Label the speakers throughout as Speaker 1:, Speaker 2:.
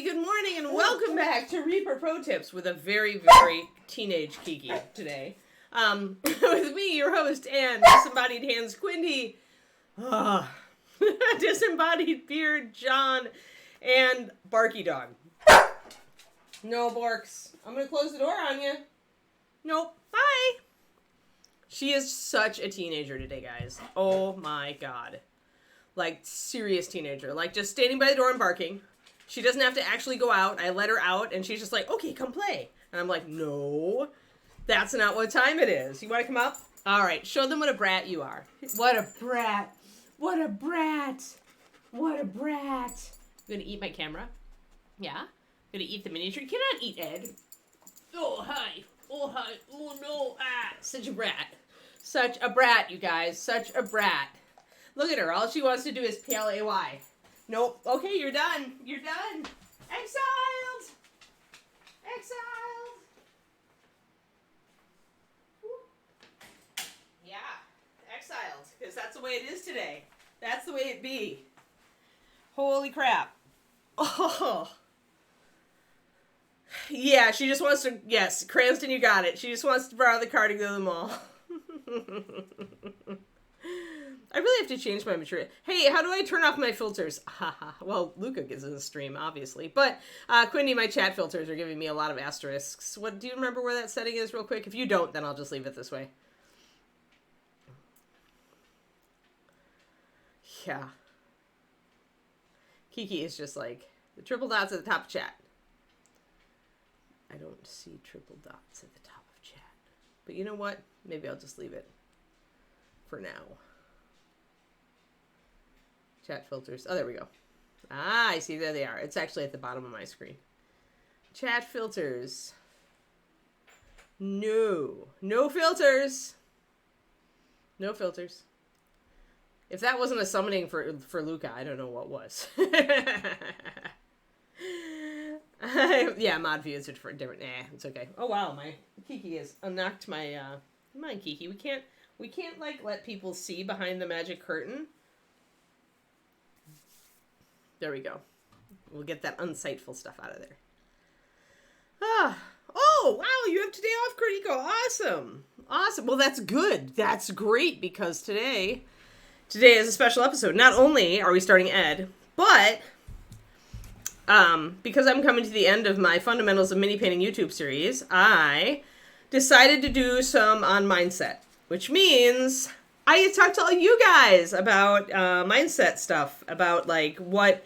Speaker 1: everybody. Good morning and welcome back to Reaper Pro Tips with a very, very teenage Kiki today. With me, your host, and disembodied hands, Quindy, disembodied beard, John, and Barky Dog. No, Borks. I'm going to close the door on you. Nope. Bye. She is such a teenager today, guys. Oh my god. Like, serious teenager. Like, just standing by the door and barking. She doesn't have to actually go out. I let her out, and she's just like, okay, come play. And I'm like, no, that's not what time it is. You want to come up? All right, show them what a brat you are. What a brat. What a brat. What a brat. You gonna eat my camera? Yeah? Gonna eat the miniature? You cannot eat Ed. Oh, hi. Oh, hi. Oh, no. Ah, such a brat. Such a brat, you guys. Such a brat. Look at her. All she wants to do is PLAY. Nope. Okay, you're done. You're done. Exiled. Exiled. Yeah, exiled. Because that's the way it is today. That's the way it be. Holy crap. Oh. Yeah, she just wants to, yes, Cranston, you got it. She just wants to borrow the car to go to the mall. I really have to change my material. Hey, how do I turn off my filters? Haha. Well, Luca gets in the stream, obviously. But, Quindy, my chat filters are giving me a lot of asterisks. What, do you remember where that setting is real quick? If you don't, then I'll just leave it this way. Yeah. Kiki is just like, the triple dots at the top of chat. I don't see triple dots at the top of chat. But you know what? Maybe I'll just leave it for now. Chat filters. Oh, there we go. Ah, I see. There they are. It's actually at the bottom of my screen. Chat filters. No. No filters. No filters. If that wasn't a summoning for Luca, I don't know what was. Yeah, mod views are for different. It's okay. Oh wow, my Kiki has unknocked my. Come on, Kiki. We can't like let people see behind the magic curtain. There we go. We'll get that unsightful stuff out of there. Ah. Oh, wow, you have today off, Kuriko. Awesome. Awesome. Well, that's good. That's great, because today is a special episode. Not only are we starting Ed, but because I'm coming to the end of my Fundamentals of Mini Painting YouTube series, I decided to do some on mindset, which means I get to talk to all you guys about mindset stuff, about like what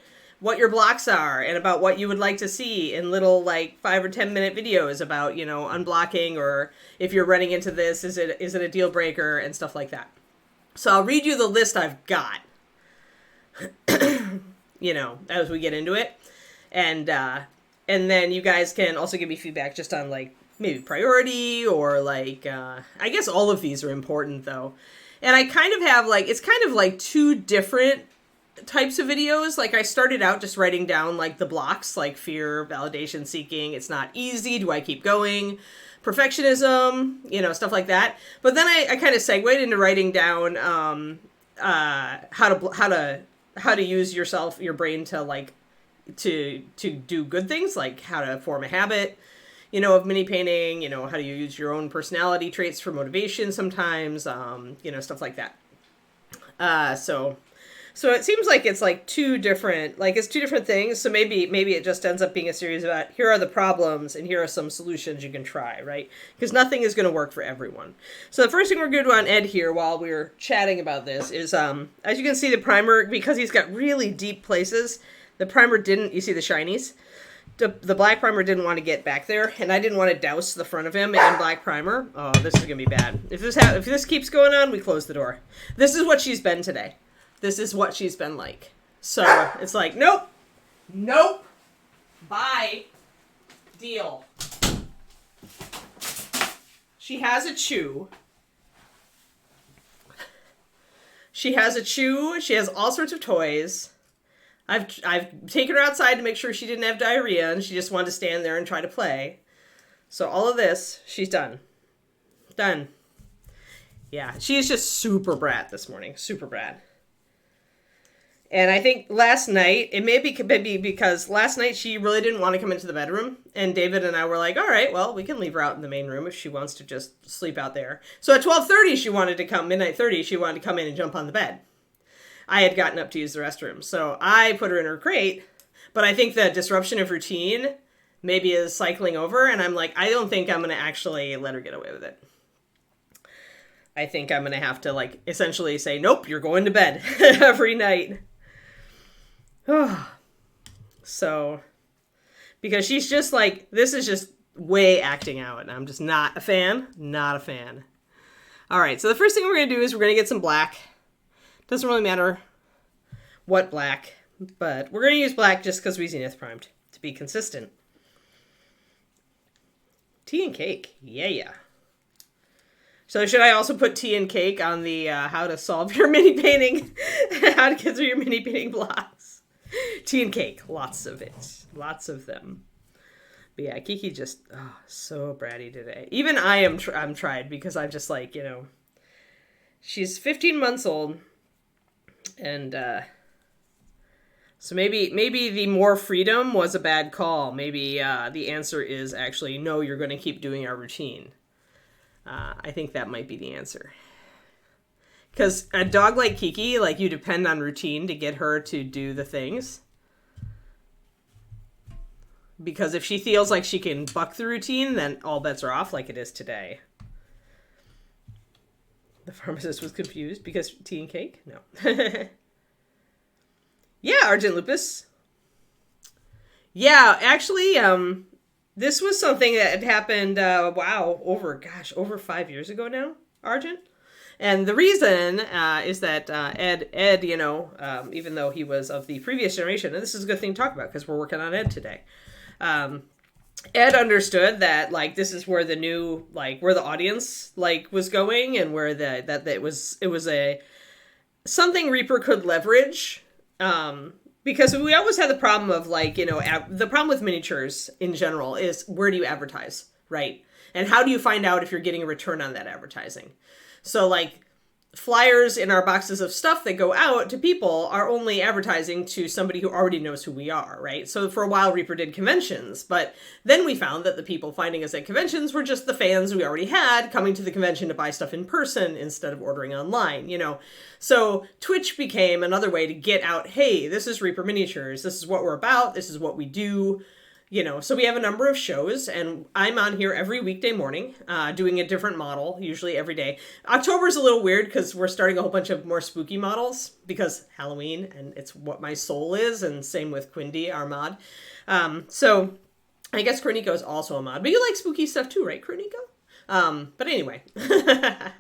Speaker 1: your blocks are, and about what you would like to see in little like 5 or 10 minute videos about, you know, unblocking, or if you're running into this, is it a deal breaker, and stuff like that. So I'll read you the list I've got, you know, as we get into it, and then you guys can also give me feedback just on like maybe priority, or like I guess all of these are important though. And I kind of have like, it's kind of like two different types of videos. Like I started out just writing down like the blocks, like fear, validation seeking, it's not easy, do I keep going, perfectionism, you know, stuff like that. But then I kind of segued into writing down how to use your brain to like to do good things, like how to form a habit, you know, of mini painting, you know, how do you use your own personality traits for motivation sometimes, you know, stuff like that. So it seems like it's like two different things. So maybe it just ends up being a series about, here are the problems and here are some solutions you can try, right? Because nothing is going to work for everyone. So the first thing we're going to do on Ed here while we're chatting about this is, as you can see, the primer, because he's got really deep places, the primer didn't, you see the shinies? The black primer didn't want to get back there, and I didn't want to douse the front of him in black primer. Oh, this is going to be bad. If this keeps going on, we close the door. This is what she's been today. This is what she's been like. So it's like, nope, bye, deal. She has a chew. She has all sorts of toys. I've taken her outside to make sure she didn't have diarrhea, and she just wanted to stand there and try to play. So all of this, she's done. Done. Yeah, she's just super brat this morning. Super brat. And I think last night, it may be because last night she really didn't want to come into the bedroom. And David and I were like, all right, well, we can leave her out in the main room if she wants to just sleep out there. So at 12:30, she wanted to come, midnight 30, she wanted to come in and jump on the bed. I had gotten up to use the restroom. So I put her in her crate. But I think the disruption of routine maybe is cycling over. And I'm like, I don't think I'm going to actually let her get away with it. I think I'm going to have to like essentially say, nope, you're going to bed every night. So, because she's just like, this is just way acting out, and I'm just not a fan. Not a fan. All right, so the first thing we're going to do is we're going to get some black. Doesn't really matter what black, but we're going to use black just because we zenith primed to be consistent. Tea and cake. Yeah. So should I also put tea and cake on the how to solve your mini painting, how to get through your mini painting blocks? Tea and cake, lots of it, lots of them. But yeah, Kiki just so bratty today. Even I'm tried because I'm just like, she's 15 months old, and so maybe the more freedom was a bad call. Maybe the answer is actually no. You're going to keep doing our routine. I think that might be the answer. Because a dog like Kiki, like, you depend on routine to get her to do the things. Because if she feels like she can buck the routine, then all bets are off, like it is today. The pharmacist was confused because tea and cake? No. Yeah, Argent Lupus. Yeah, actually, this was something that had happened, over 5 years ago now, Argent. And the reason is that Ed, even though he was of the previous generation, and this is a good thing to talk about because we're working on Ed today. Ed understood that, like, this is where the new, like, where the audience, like, was going, and where it was something Reaper could leverage. Because we always had the problem of, like, the problem with miniatures in general is, where do you advertise, right? And how do you find out if you're getting a return on that advertising? So, like, flyers in our boxes of stuff that go out to people are only advertising to somebody who already knows who we are, right? So for a while, Reaper did conventions, but then we found that the people finding us at conventions were just the fans we already had coming to the convention to buy stuff in person instead of ordering online, So Twitch became another way to get out, hey, this is Reaper Miniatures, this is what we're about, this is what we do. So we have a number of shows, and I'm on here every weekday morning, doing a different model, usually every day. October's a little weird because we're starting a whole bunch of more spooky models because Halloween, and it's what my soul is, and same with Quindy, our mod. So I guess Chroniko is also a mod, but you like spooky stuff too, right, Chroniko? But anyway. Then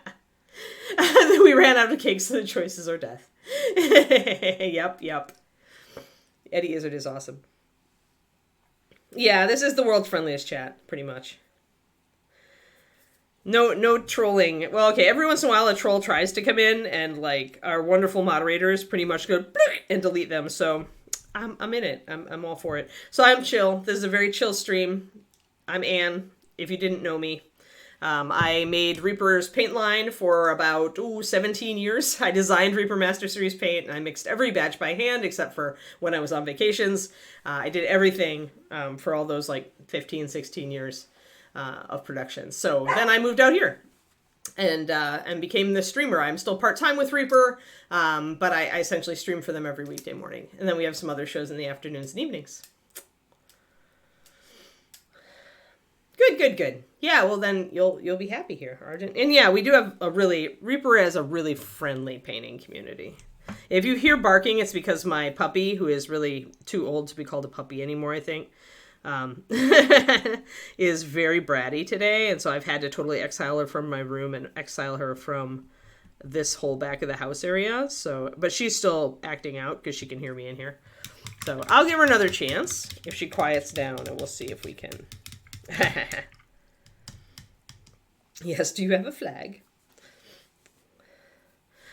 Speaker 1: we ran out of cakes, so the choices are death. Yep. Eddie Izzard is awesome. Yeah, this is the world's friendliest chat, pretty much. No trolling. Well, okay, every once in a while a troll tries to come in, and, like, our wonderful moderators pretty much go and delete them, so I'm in it. I'm all for it. So I'm chill. This is a very chill stream. I'm Anne, if you didn't know me. I made Reaper's paint line for about 17 years. I designed Reaper Master Series paint, and I mixed every batch by hand except for when I was on vacations. I did everything for all those, like, 15, 16 years of production. So then I moved out here and became the streamer. I'm still part-time with Reaper, but I essentially stream for them every weekday morning. And then we have some other shows in the afternoons and evenings. Good. Yeah, well then you'll be happy here, Argent. And yeah, we do have Reaper has a really friendly painting community. If you hear barking, it's because my puppy, who is really too old to be called a puppy anymore, I think, is very bratty today, and so I've had to totally exile her from my room and exile her from this whole back of the house area. So, but she's still acting out because she can hear me in here. So I'll give her another chance if she quiets down, and we'll see if we can. Yes, do you have a flag?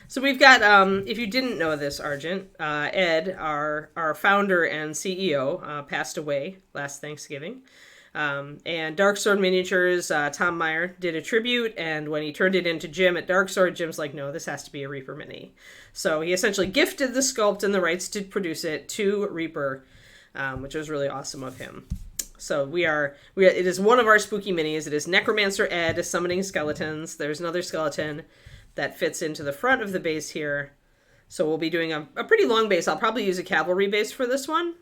Speaker 1: So we've got, if you didn't know this, Argent, Ed, our founder and CEO, passed away last Thanksgiving. And Dark Sword Miniatures, Tom Meyer did a tribute, and when he turned it into Jim at Dark Sword, Jim's like, no, this has to be a Reaper Mini. So he essentially gifted the sculpt and the rights to produce it to Reaper, which was really awesome of him. So it is one of our spooky minis. It is Necromancer Ed summoning skeletons. There's another skeleton that fits into the front of the base here. So we'll be doing a pretty long base. I'll probably use a cavalry base for this one.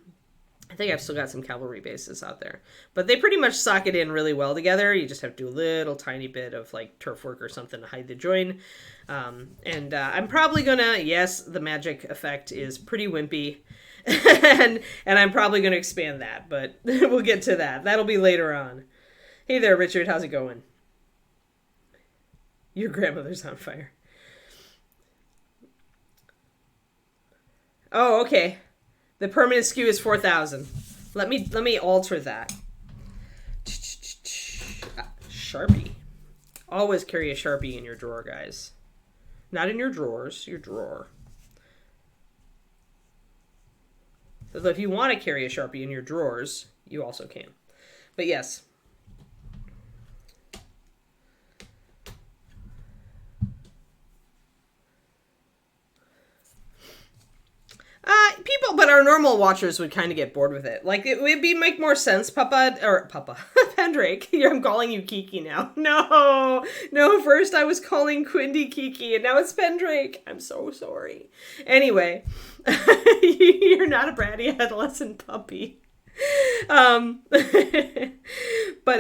Speaker 1: I think I've still got some cavalry bases out there. But they pretty much socket in really well together. You just have to do a little tiny bit of like turf work or something to hide the join. I'm probably gonna, yes, the magic effect is pretty wimpy. and I'm probably going to expand that, but we'll get to that. That'll be later on. Hey there, Richard. How's it going? Your grandmother's on fire. Oh, okay. The permanent SKU is 4,000. Let me alter that. Sharpie. Always carry a Sharpie in your drawer, guys. Not in your drawers, your drawer. So if you want to carry a Sharpie in your drawers, you also can. But yes. But our normal watchers would kind of get bored with it. Like, it would make more sense, Pendrake. I'm calling you Kiki now. No, first I was calling Quindy Kiki, and now it's Pendrake. I'm so sorry. Anyway, you're not a bratty adolescent puppy. But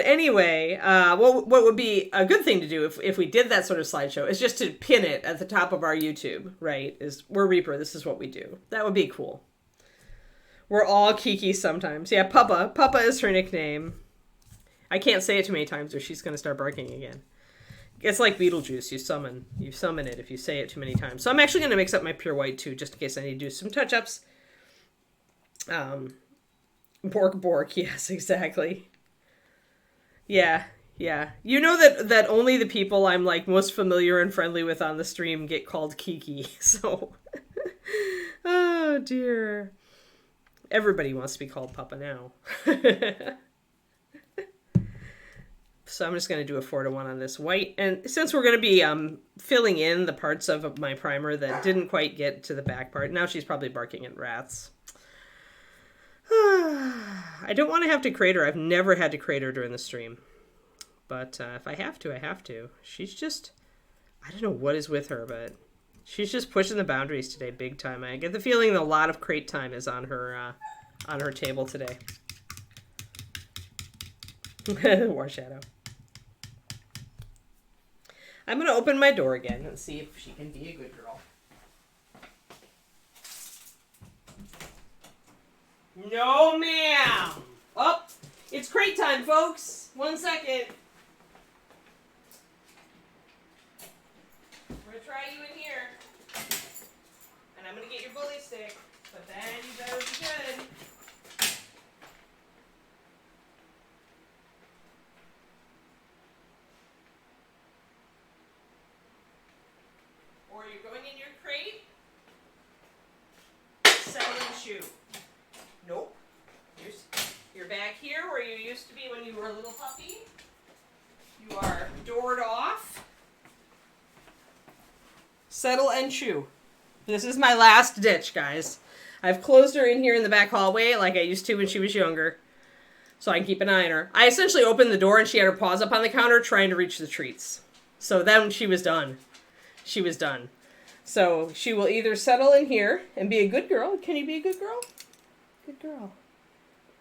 Speaker 1: anyway, what would be a good thing to do if we did that sort of slideshow is just to pin it at the top of our YouTube, right? We're Reaper, this is what we do. That would be cool. We're all Kiki sometimes. Yeah, Puppa. Puppa is her nickname. I can't say it too many times or she's going to start barking again. It's like Beetlejuice. You summon it if you say it too many times. So I'm actually going to mix up my pure white too, just in case I need to do some touch-ups. Bork. Yes, exactly. Yeah. You know that only the people I'm like most familiar and friendly with on the stream get called Kiki. So, oh dear. Everybody wants to be called Papa now. So I'm just going to do a 4-to-1 on this white. And since we're going to be filling in the parts of my primer that didn't quite get to the back part, now she's probably barking at rats. I don't want to have to crate her. I've never had to crate her during the stream. But if I have to, I have to. She's just, I don't know what is with her, but she's just pushing the boundaries today big time. I get the feeling a lot of crate time is on her table today. War Shadow. I'm going to open my door again and see if she can be a good girl. No, ma'am. Oh, it's crate time, folks. 1 second. We're going to try you in here. And I'm going to get your bully stick. But then you better be good. Or you're going in your crate. Settle and shoot. Nope. You're back here where you used to be when you were a little puppy. You are doored off. Settle and chew. This is my last ditch, guys. I've closed her in here in the back hallway like I used to when she was younger. So I can keep an eye on her. I essentially opened the door and she had her paws up on the counter trying to reach the treats. So then she was done. She was done. So she will either settle in here and be a good girl. Can you be a good girl? Good girl.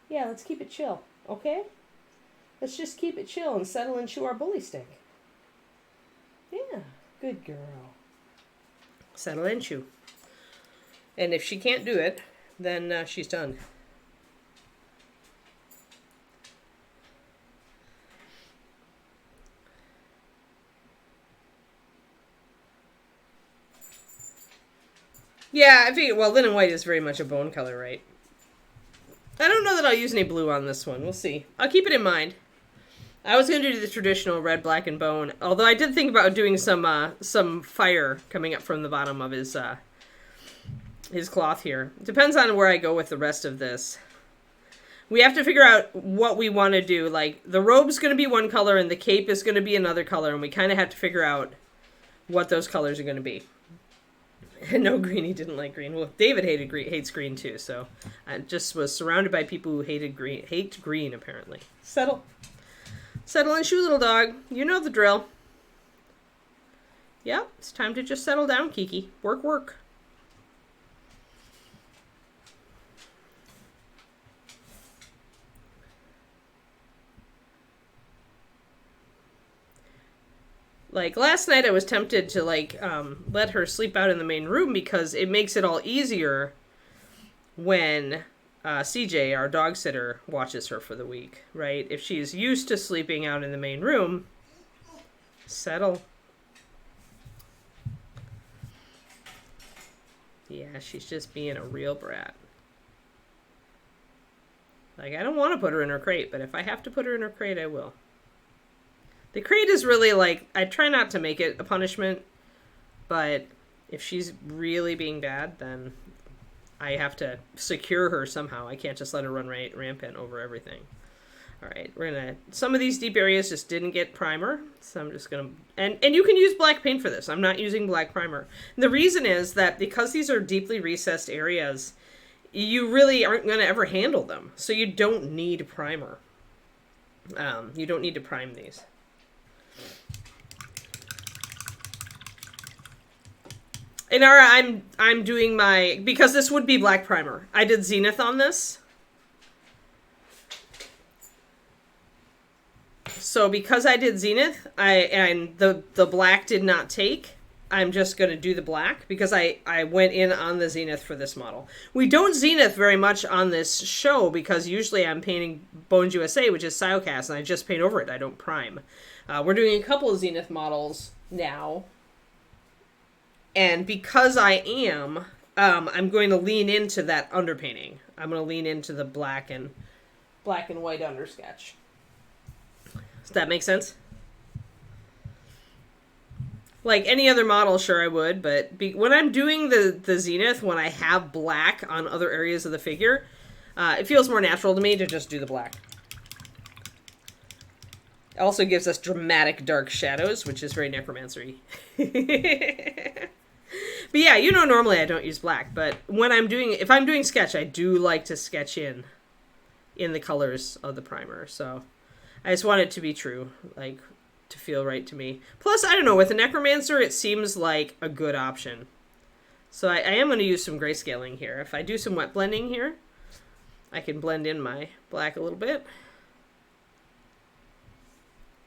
Speaker 1: Yeah, let's keep it chill, okay? Let's just keep it chill and settle and chew our bully stick. Yeah, good girl. Settle and chew. And if she can't do it, then she's done. Yeah, I figured, well, linen white is very much a bone color, right? I don't know that I'll use any blue on this one. We'll see. I'll keep it in mind. I was going to do the traditional red, black, and bone, although I did think about doing some fire coming up from the bottom of his cloth here. Depends on where I go with the rest of this. We have to figure out what we want to do. Like, the robe's going to be one color and the cape is going to be another color, and we kind of have to figure out what those colors are going to be. No, Greenie didn't like green. Well, David hates green too, so I just was surrounded by people who hate green, apparently. Settle and shoe, little dog. You know the drill. Yep, it's time to just settle down, Kiki. Work. Like, last night I was tempted to, like, let her sleep out in the main room because it makes it all easier when CJ, our dog sitter, watches her for the week, right? If she's used to sleeping out in the main room, settle. Yeah, she's just being a real brat. Like, I don't want to put her in her crate, but if I have to put her in her crate, I will. The crate is really, like, I try not to make it a punishment, but if she's really being bad, then I have to secure her somehow. I can't just let her run rampant over everything. All right, we're gonna, some of these deep areas just didn't get primer, so I'm just gonna, and you can use black paint for this. I'm not using black primer. And the reason is that because these are deeply recessed areas, you really aren't gonna ever handle them, so you don't need primer. You don't need to prime these. Inara, I'm doing my, because this would be black primer. I did Zenith on this. So because I did Zenith, and the black did not take, I'm just going to do the black because I went in on the Zenith for this model. We don't Zenith very much on this show because usually I'm painting Bones USA, which is Siocast, and I just paint over it. I don't prime. We're doing a couple of Zenith models now. And because I am, I'm going to lean into that underpainting. I'm going to lean into the black and white undersketch. Does that make sense? Like any other model, sure I would, but when I'm doing the Zenith, when I have black on other areas of the figure, it feels more natural to me to just do the black. It also gives us dramatic dark shadows, which is very necromancer-y. But yeah, you know, normally I don't use black, but when if I'm doing sketch, I do like to sketch in the colors of the primer. So I just want it to be true, like to feel right to me. Plus, I don't know, with a necromancer, it seems like a good option. So I am going to use some grayscaling here. If I do some wet blending here, I can blend in my black a little bit.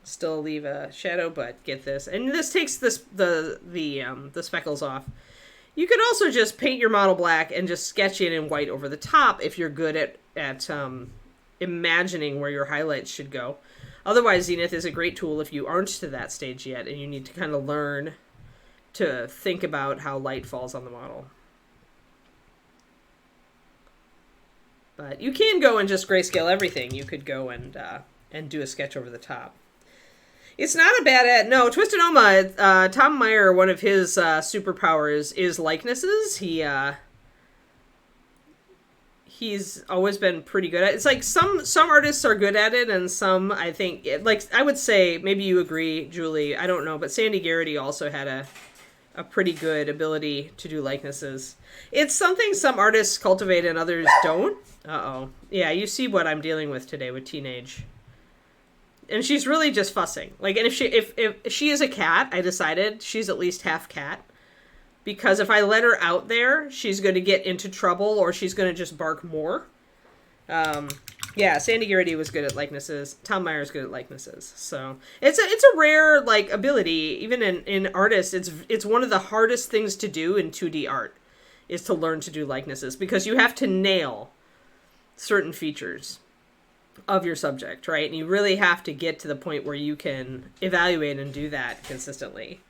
Speaker 1: Still leave a shadow, but get this. And this takes the speckles off. You could also just paint your model black and just sketch in white over the top if you're good at imagining where your highlights should go. Otherwise, Zenith is a great tool if you aren't to that stage yet and you need to kind of learn to think about how light falls on the model. But you can go and just grayscale everything. You could go and do a sketch over the top. It's not a bad no, Twisted Oma, Tom Meyer, one of his superpowers is likenesses. He's always been pretty good at it. It's like some artists are good at it, and some, I think, like, I would say, maybe you agree, Julie, I don't know, but Sandy Garrity also had a pretty good ability to do likenesses. It's something some artists cultivate and others don't. Uh-oh. Yeah, you see what I'm dealing with today with Teenage. And she's really just fussing. Like, and if she is a cat, I decided she's at least half cat. Because if I let her out there, she's going to get into trouble or she's going to just bark more. Yeah, Sandy Garrity was good at likenesses. Tom Meyer's good at likenesses. So it's a rare, like, ability. Even in artists, it's one of the hardest things to do in 2D art is to learn to do likenesses. Because you have to nail certain features of your subject, right? And you really have to get to the point where you can evaluate and do that consistently.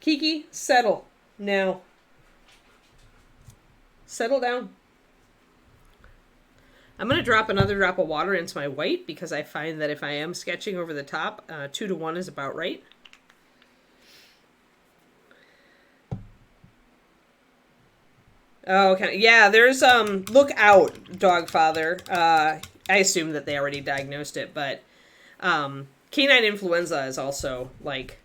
Speaker 1: Kiki, settle. Now. Settle down. I'm going to drop another drop of water into my white because I find that if I am sketching over the top, 2-to-1 is about right. Oh, okay. Yeah, there's, look out, Dogfather. I assume that they already diagnosed it, but canine influenza is also like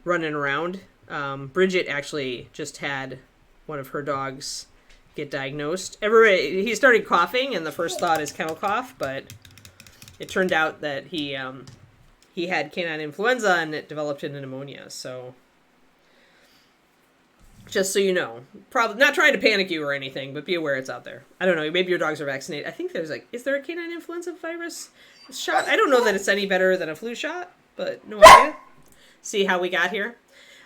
Speaker 1: running around. Bridget actually just had one of her dogs get diagnosed. He started coughing, and the first thought is kennel cough, but it turned out that he had canine influenza and it developed into pneumonia. So just so you know, probably not trying to panic you or anything, but be aware it's out there. I don't know. Maybe your dogs are vaccinated. I think there's is there a canine influenza virus shot? I don't know that it's any better than a flu shot, but no idea. See how we got here?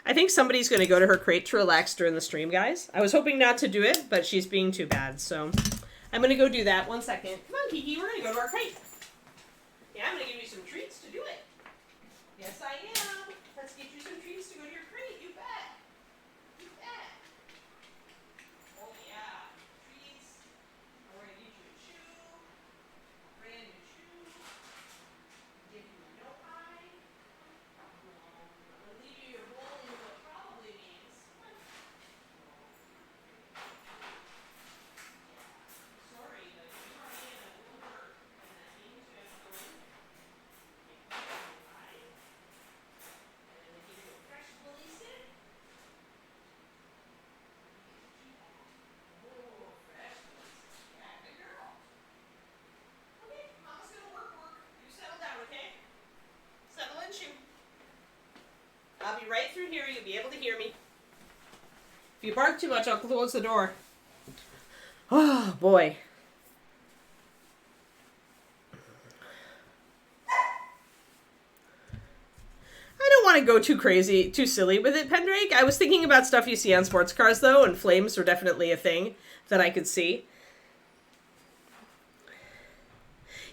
Speaker 1: I think somebody's going to go to her crate to relax during the stream, guys. I was hoping not to do it, but she's being too bad, so I'm going to go do that. 1 second. Come on, Kiki. We're going to go to our crate. Yeah, I'm going to give you some treats to do it. Yes, I am. Let's get you some treats to go to your crate. You bet. You bet. Oh, yeah. Treats. I'm going to get you a chew. A brand new chew. Give you a no eye. I'm going to leave you your bowl in what probably means. Sorry, but you are in a little work, and that means you have to go in. I'll be right through here. You'll be able to hear me. If you bark too much, I'll close the door. Oh, boy. I don't want to go too crazy, too silly with it, Pendrake. I was thinking about stuff you see on sports cars, though, and flames were definitely a thing that I could see.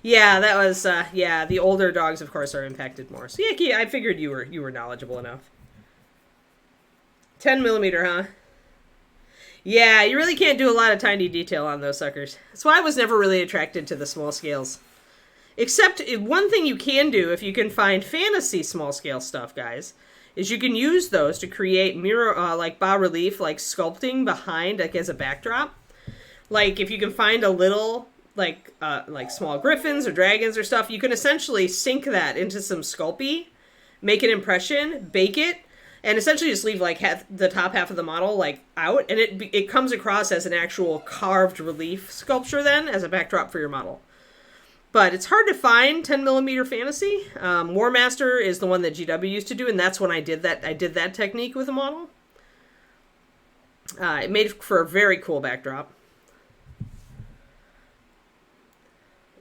Speaker 1: Yeah, that was, yeah, the older dogs, of course, are impacted more. So, yeah, I figured you were knowledgeable enough. 10 millimeter, huh? Yeah, you really can't do a lot of tiny detail on those suckers. That's why I was never really attracted to the small scales. Except, one thing you can do, if you can find fantasy small scale stuff, guys, is you can use those to create mirror, like bas relief, like sculpting behind, like as a backdrop. Like, if you can find a little, like small griffins or dragons or stuff, you can essentially sink that into some Sculpey, make an impression, bake it, and essentially just leave like the top half of the model like out, and it comes across as an actual carved relief sculpture then as a backdrop for your model. But it's hard to find 10 millimeter fantasy. War Master is the one that GW used to do, and that's when I did that. I did that technique with a model. It made for a very cool backdrop.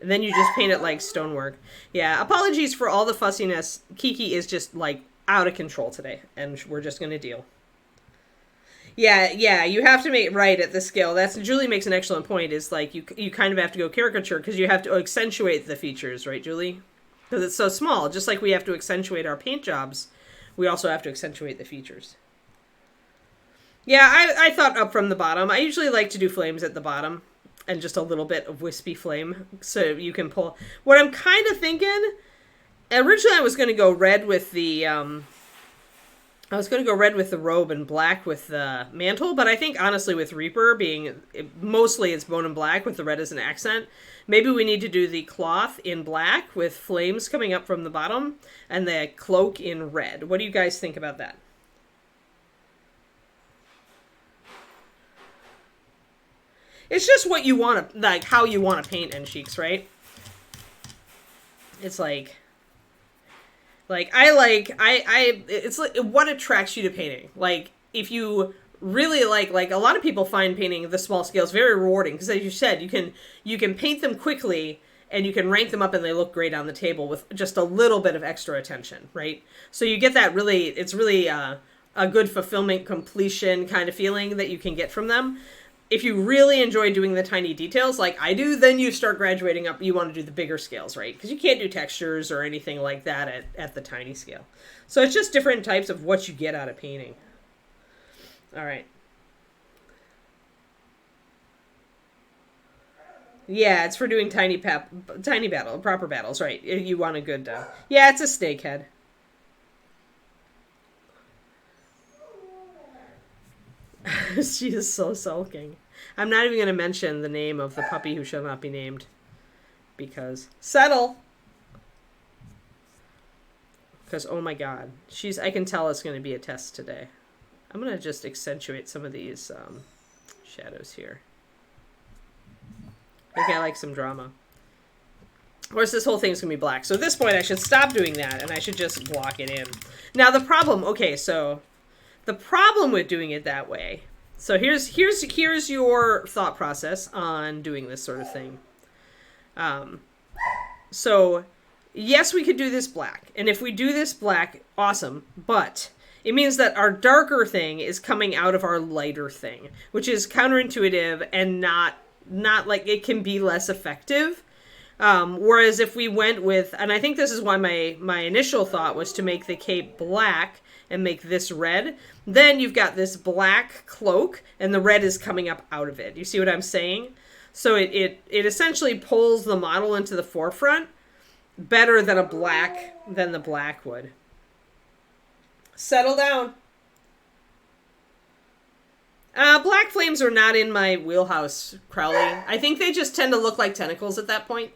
Speaker 1: And then you just paint it like stonework. Yeah, apologies for all the fussiness. Kiki is just like out of control today, and we're just gonna deal. Yeah, you have to make it right at the scale. Julie makes an excellent point, is like you kind of have to go caricature because you have to accentuate the features, right, Julie? Because it's so small. Just like we have to accentuate our paint jobs, we also have to accentuate the features. Yeah, I thought up from the bottom. I usually like to do flames at the bottom and just a little bit of wispy flame so you can pull. What I'm kind of thinking, originally I was going to go red with the robe and black with the mantle, but I think honestly with Reaper being, mostly it's bone and black with the red as an accent, maybe we need to do the cloth in black with flames coming up from the bottom and the cloak in red. What do you guys think about that? It's just what you want to, like, how you want to paint N-Cheeks, right? It's like it's like what attracts you to painting. Like, if you really like a lot of people find painting the small scales very rewarding because, as you said, you can paint them quickly and you can rank them up and they look great on the table with just a little bit of extra attention, right? So you get that it's really a good fulfillment, completion kind of feeling that you can get from them. If you really enjoy doing the tiny details like I do, then you start graduating up. You want to do the bigger scales, right? Because you can't do textures or anything like that at the tiny scale. So it's just different types of what you get out of painting. All right. Yeah, it's for doing tiny proper battles, right? You want a good... yeah, it's a snake head. She is so sulking. I'm not even going to mention the name of the puppy who shall not be named. Because, settle! Because, oh my god. I can tell it's going to be a test today. I'm going to just accentuate some of these shadows here. I think I like some drama. Of course, this whole thing's going to be black. So at this point, I should stop doing that, and I should just block it in. Now, the problem... Okay, so... The problem with doing it that way... So here's your thought process on doing this sort of thing. So, yes, we could do this black. And if we do this black, awesome. But it means that our darker thing is coming out of our lighter thing, which is counterintuitive and not like it can be less effective. Whereas if we went with, and I think this is why my initial thought was to make the cape black and make this red, then you've got this black cloak and the red is coming up out of it. You see what I'm saying? So it essentially pulls the model into the forefront better than the black would. Settle down. Black flames are not in my wheelhouse, Crowley. I think they just tend to look like tentacles at that point.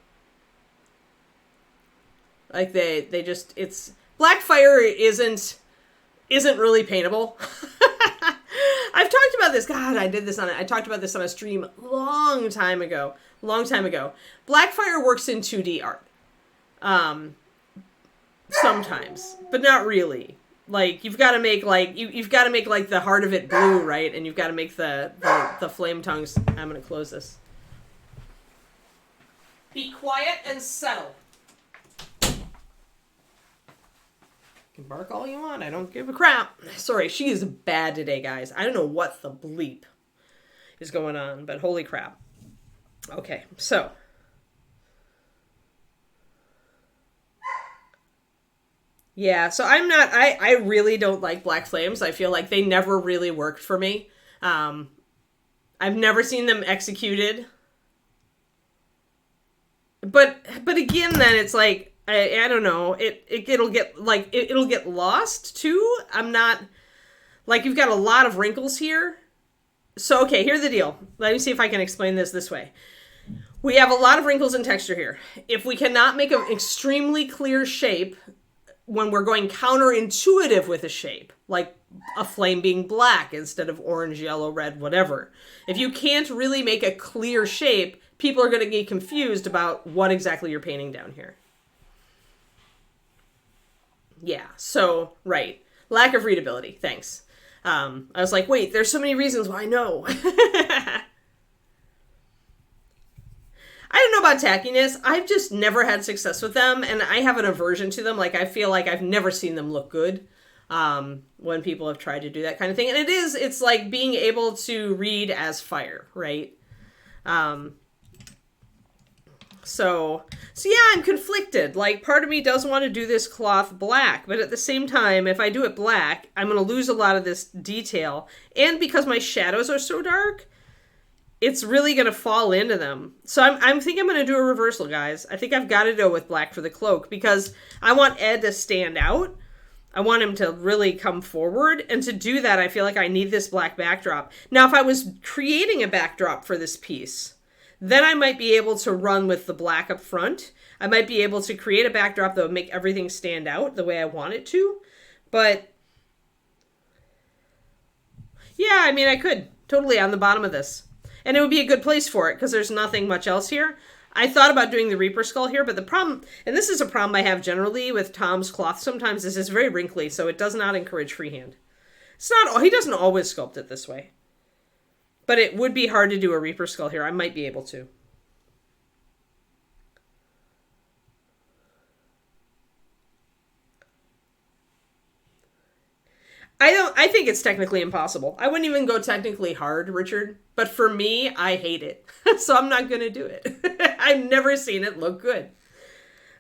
Speaker 1: Like they just, it's, black fire isn't really paintable. I've talked about this. God, I talked about this on a stream long time ago. Black fire works in 2D art. Sometimes, but not really. Like, you've got to make, like, you've got to make, like, the heart of it blue, right? And you've got to make the flame tongues. I'm going to close this. Be quiet and settle. You can bark all you want. I don't give a crap. Sorry, she is bad today, guys. I don't know what the bleep is going on, but holy crap. Okay, so... Yeah, so I really don't like black flames. I feel like they never really worked for me. I've never seen them executed. But again, then it's like, I don't know, it'll get lost too. I'm not, like, you've got a lot of wrinkles here. So, okay, here's the deal. Let me see if I can explain this way. We have a lot of wrinkles in texture here. If we cannot make an extremely clear shape when we're going counterintuitive with a shape, like a flame being black instead of orange, yellow, red, whatever. If you can't really make a clear shape, people are going to get confused about what exactly you're painting down here. Yeah, so, right. Lack of readability. Thanks. I was like, wait, there's so many reasons why no. I don't know about tackiness. I've just never had success with them, and I have an aversion to them. Like, I feel like I've never seen them look good when people have tried to do that kind of thing. And it's like being able to read as fire, right? So yeah, I'm conflicted. Like, part of me does want to do this cloth black, but at the same time, if I do it black, I'm going to lose a lot of this detail. And because my shadows are so dark, it's really going to fall into them. So I'm thinking I'm going to do a reversal, guys. I think I've got to go with black for the cloak because I want Ed to stand out. I want him to really come forward. And to do that, I feel like I need this black backdrop. Now, if I was creating a backdrop for this piece, then I might be able to run with the black up front. I might be able to create a backdrop that would make everything stand out the way I want it to. But yeah, I mean, I could totally on the bottom of this. And it would be a good place for it because there's nothing much else here. I thought about doing the Reaper skull here, but the problem, and this is a problem I have generally with Tom's cloth sometimes, is it's very wrinkly, so it does not encourage freehand. It's not, he doesn't always sculpt it this way. But it would be hard to do a Reaper skull here. I might be able to. I think it's technically impossible. I wouldn't even go technically hard, Richard. But for me, I hate it. So I'm not going to do it. I've never seen it look good.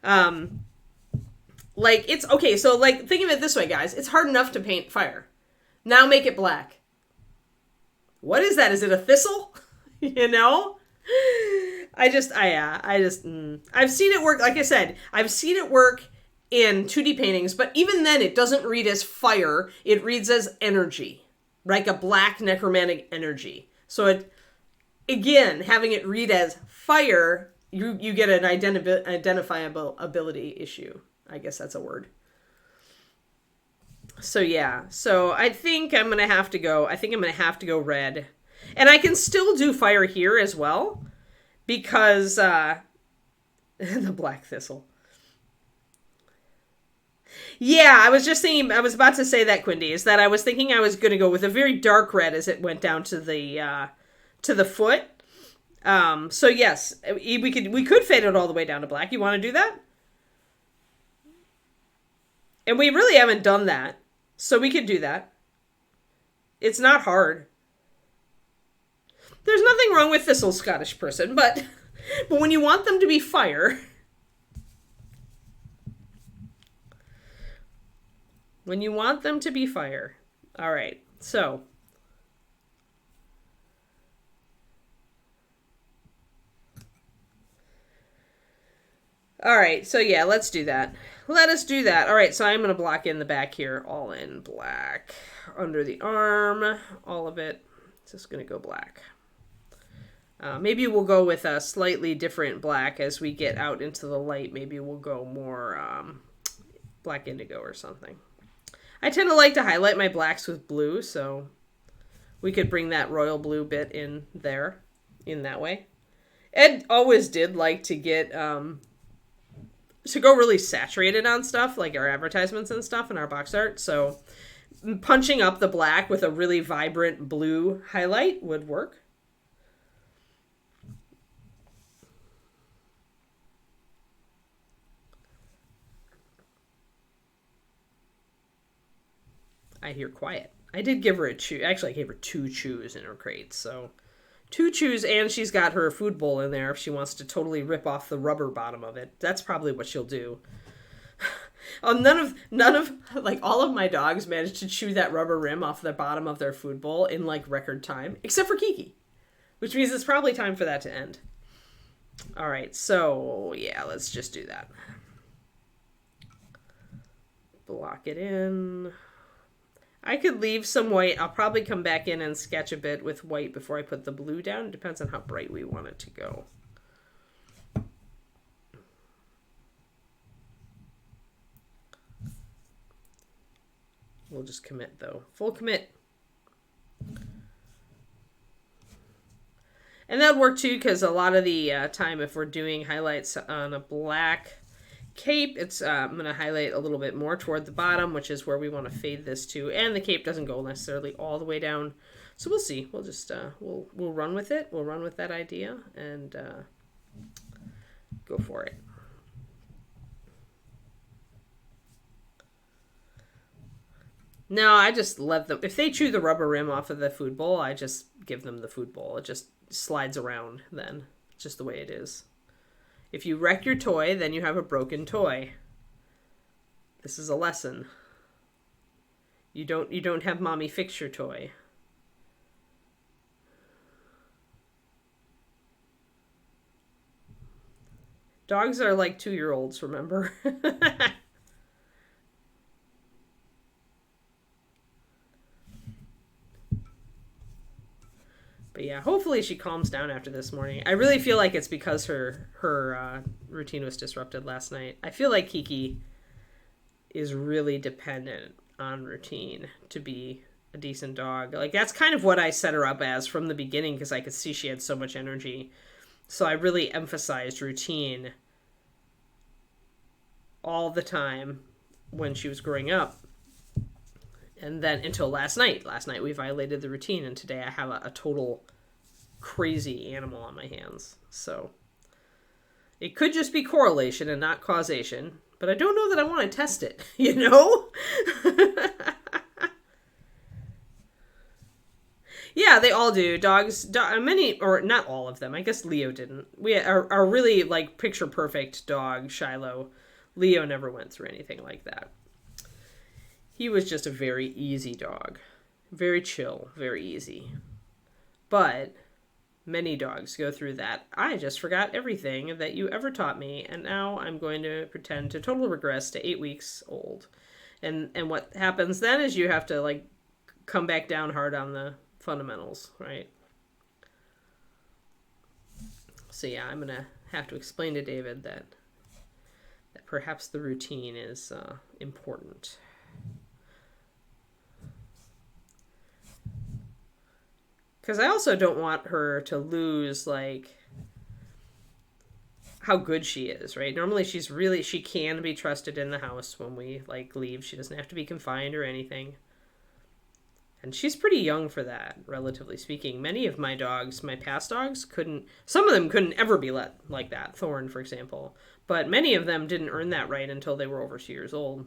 Speaker 1: Like, it's, okay, so, like, think of it this way, guys. It's hard enough to paint fire. Now make it black. What is that? Is it a thistle? You know? I've seen it work, like I said, I've seen it work in 2D paintings, but even then it doesn't read as fire, it reads as energy, like a black necromantic energy. So again, having it read as fire, you get an identifiability issue. I guess that's a word. So yeah, so I think I'm gonna have to go. I think I'm gonna have to go red, and I can still do fire here as well, because the black thistle. Yeah, I was just thinking. I was about to say that, Quindy, is that I was thinking I was gonna go with a very dark red as it went down to the foot. So yes, we could fade it all the way down to black. You want to do that? And we really haven't done that. So we could do that. It's not hard. There's nothing wrong with Thistle Scottish person, but when you want them to be fire, when you want them to be fire. All right. So all right. So yeah, let's do that. Let us do that. All right, so I'm going to block in the back here, all in black. Under the arm, all of it. It's just going to go black. Maybe we'll go with a slightly different black as we get out into the light. Maybe we'll go more black indigo or something. I tend to like to highlight my blacks with blue, so we could bring that royal blue bit in there, in that way. Ed always did like to get... to go really saturated on stuff, like our advertisements and stuff and our box art. So punching up the black with a really vibrant blue highlight would work. I hear quiet. I did give her a chew. Actually, I gave her 2 chews in her crate, so... 2 chews, and she's got her food bowl in there if she wants to totally rip off the rubber bottom of it. That's probably what she'll do. None of, like, all of my dogs managed to chew that rubber rim off the bottom of their food bowl in, like, record time. Except for Kiki. Which means it's probably time for that to end. Alright, so, yeah, let's just do that. Block it in... I could leave some white. I'll probably come back in and sketch a bit with white before I put the blue down. It depends on how bright we want it to go. We'll just commit, though. Full commit. And that would work, too, because a lot of the time, if we're doing highlights on a black cape, it's I'm going to highlight a little bit more toward the bottom, which is where we want to fade this to. And the cape doesn't go necessarily all the way down. So we'll see. We'll just, we'll run with it. We'll run with that idea and go for it. No, I just let them, if they chew the rubber rim off of the food bowl, I just give them the food bowl. It just slides around then. It's just the way it is. If you wreck your toy, then you have a broken toy. This is a lesson. You don't have mommy fix your toy. Dogs are like 2-year-olds, remember? But yeah, hopefully she calms down after this morning. I really feel like it's because her routine was disrupted last night. I feel like Kiki is really dependent on routine to be a decent dog. Like, that's kind of what I set her up as from the beginning, because I could see she had so much energy. So I really emphasized routine all the time when she was growing up. And then until last night. Last night we violated the routine, and today I have a total crazy animal on my hands. So it could just be correlation and not causation, but I don't know that I want to test it, you know? Yeah, they all do. Dogs, many, or not all of them. I guess Leo didn't. We are really, like, picture perfect dog, Shiloh. Leo never went through anything like that. He was just a very easy dog. Very chill, very easy. But many dogs go through that. I just forgot everything that you ever taught me, and now I'm going to pretend to total regress to 8 weeks old. And what happens then is you have to, like, come back down hard on the fundamentals, right? So yeah, I'm going to have to explain to David that perhaps the routine is important. Because I also don't want her to lose, like, how good she is, right? Normally she can be trusted in the house when we, like, leave. She doesn't have to be confined or anything. And she's pretty young for that, relatively speaking. Many of my dogs, my past dogs, some of them couldn't ever be let like that. Thorn, for example. But many of them didn't earn that right until they were over 2 years old.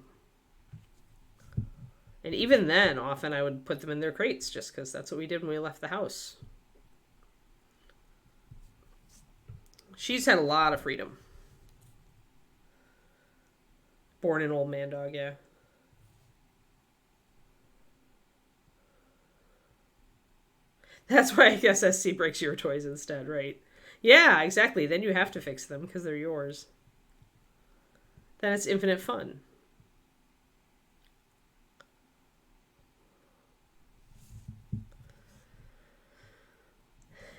Speaker 1: And even then, often I would put them in their crates just because that's what we did when we left the house. She's had a lot of freedom. Born an old man dog, yeah. That's why I guess SC breaks your toys instead, right? Yeah, exactly. Then you have to fix them because they're yours. Then it's infinite fun.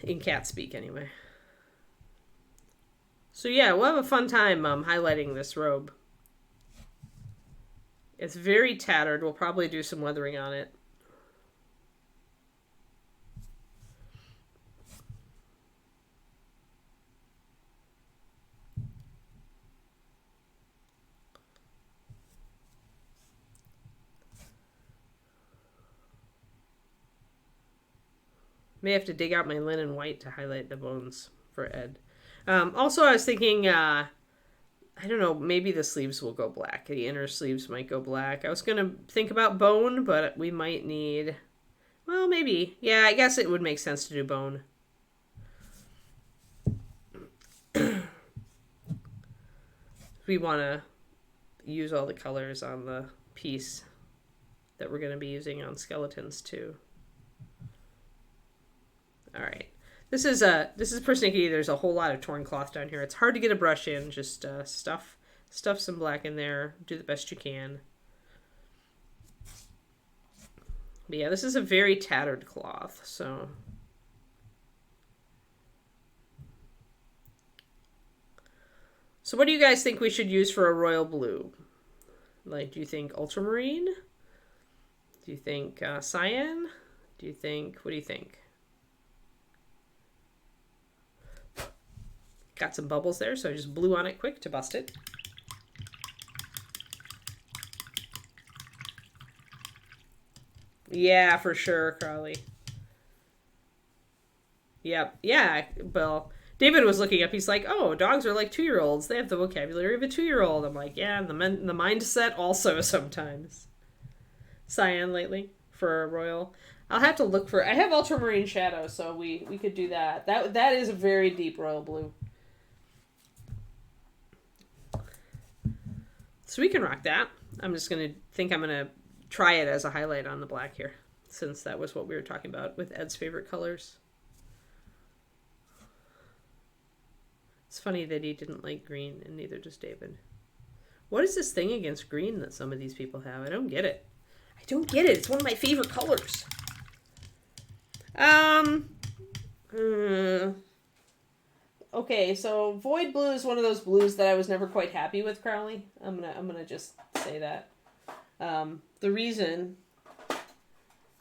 Speaker 1: In cat speak, anyway. So yeah, we'll have a fun time highlighting this robe. It's very tattered. We'll probably do some weathering on it. May have to dig out my linen white to highlight the bones for Ed. Also, I was thinking, I don't know, maybe the sleeves will go black. The inner sleeves might go black. I was going to think about bone, but we might need, well, maybe. Yeah, I guess it would make sense to do bone. We want to use all the colors on the piece that we're going to be using on skeletons too. All right. This is persnickety. There's a whole lot of torn cloth down here. It's hard to get a brush in. Just stuff some black in there. Do the best you can. But yeah, this is a very tattered cloth. So what do you guys think we should use for a royal blue? Like, do you think ultramarine? Do you think cyan? What do you think? Got some bubbles there, so I just blew on it quick to bust it. Yeah, for sure, Carly. Yep. Yeah, well, David was looking up. He's like, oh, dogs are like 2-year-olds. They have the vocabulary of a 2-year-old. I'm like, yeah, the mindset also sometimes. Cyan lately for a royal. I'll have to look for... I have ultramarine shadow, so we could do that. That is a very deep royal blue. So we can rock that. I'm going to try it as a highlight on the black here, since that was what we were talking about with Ed's favorite colors. It's funny that he didn't like green, and neither does David. What is this thing against green that some of these people have? I don't get it. It's one of my favorite colors. Okay, so Void Blue is one of those blues that I was never quite happy with, Crowley. I'm gonna just say that. The reason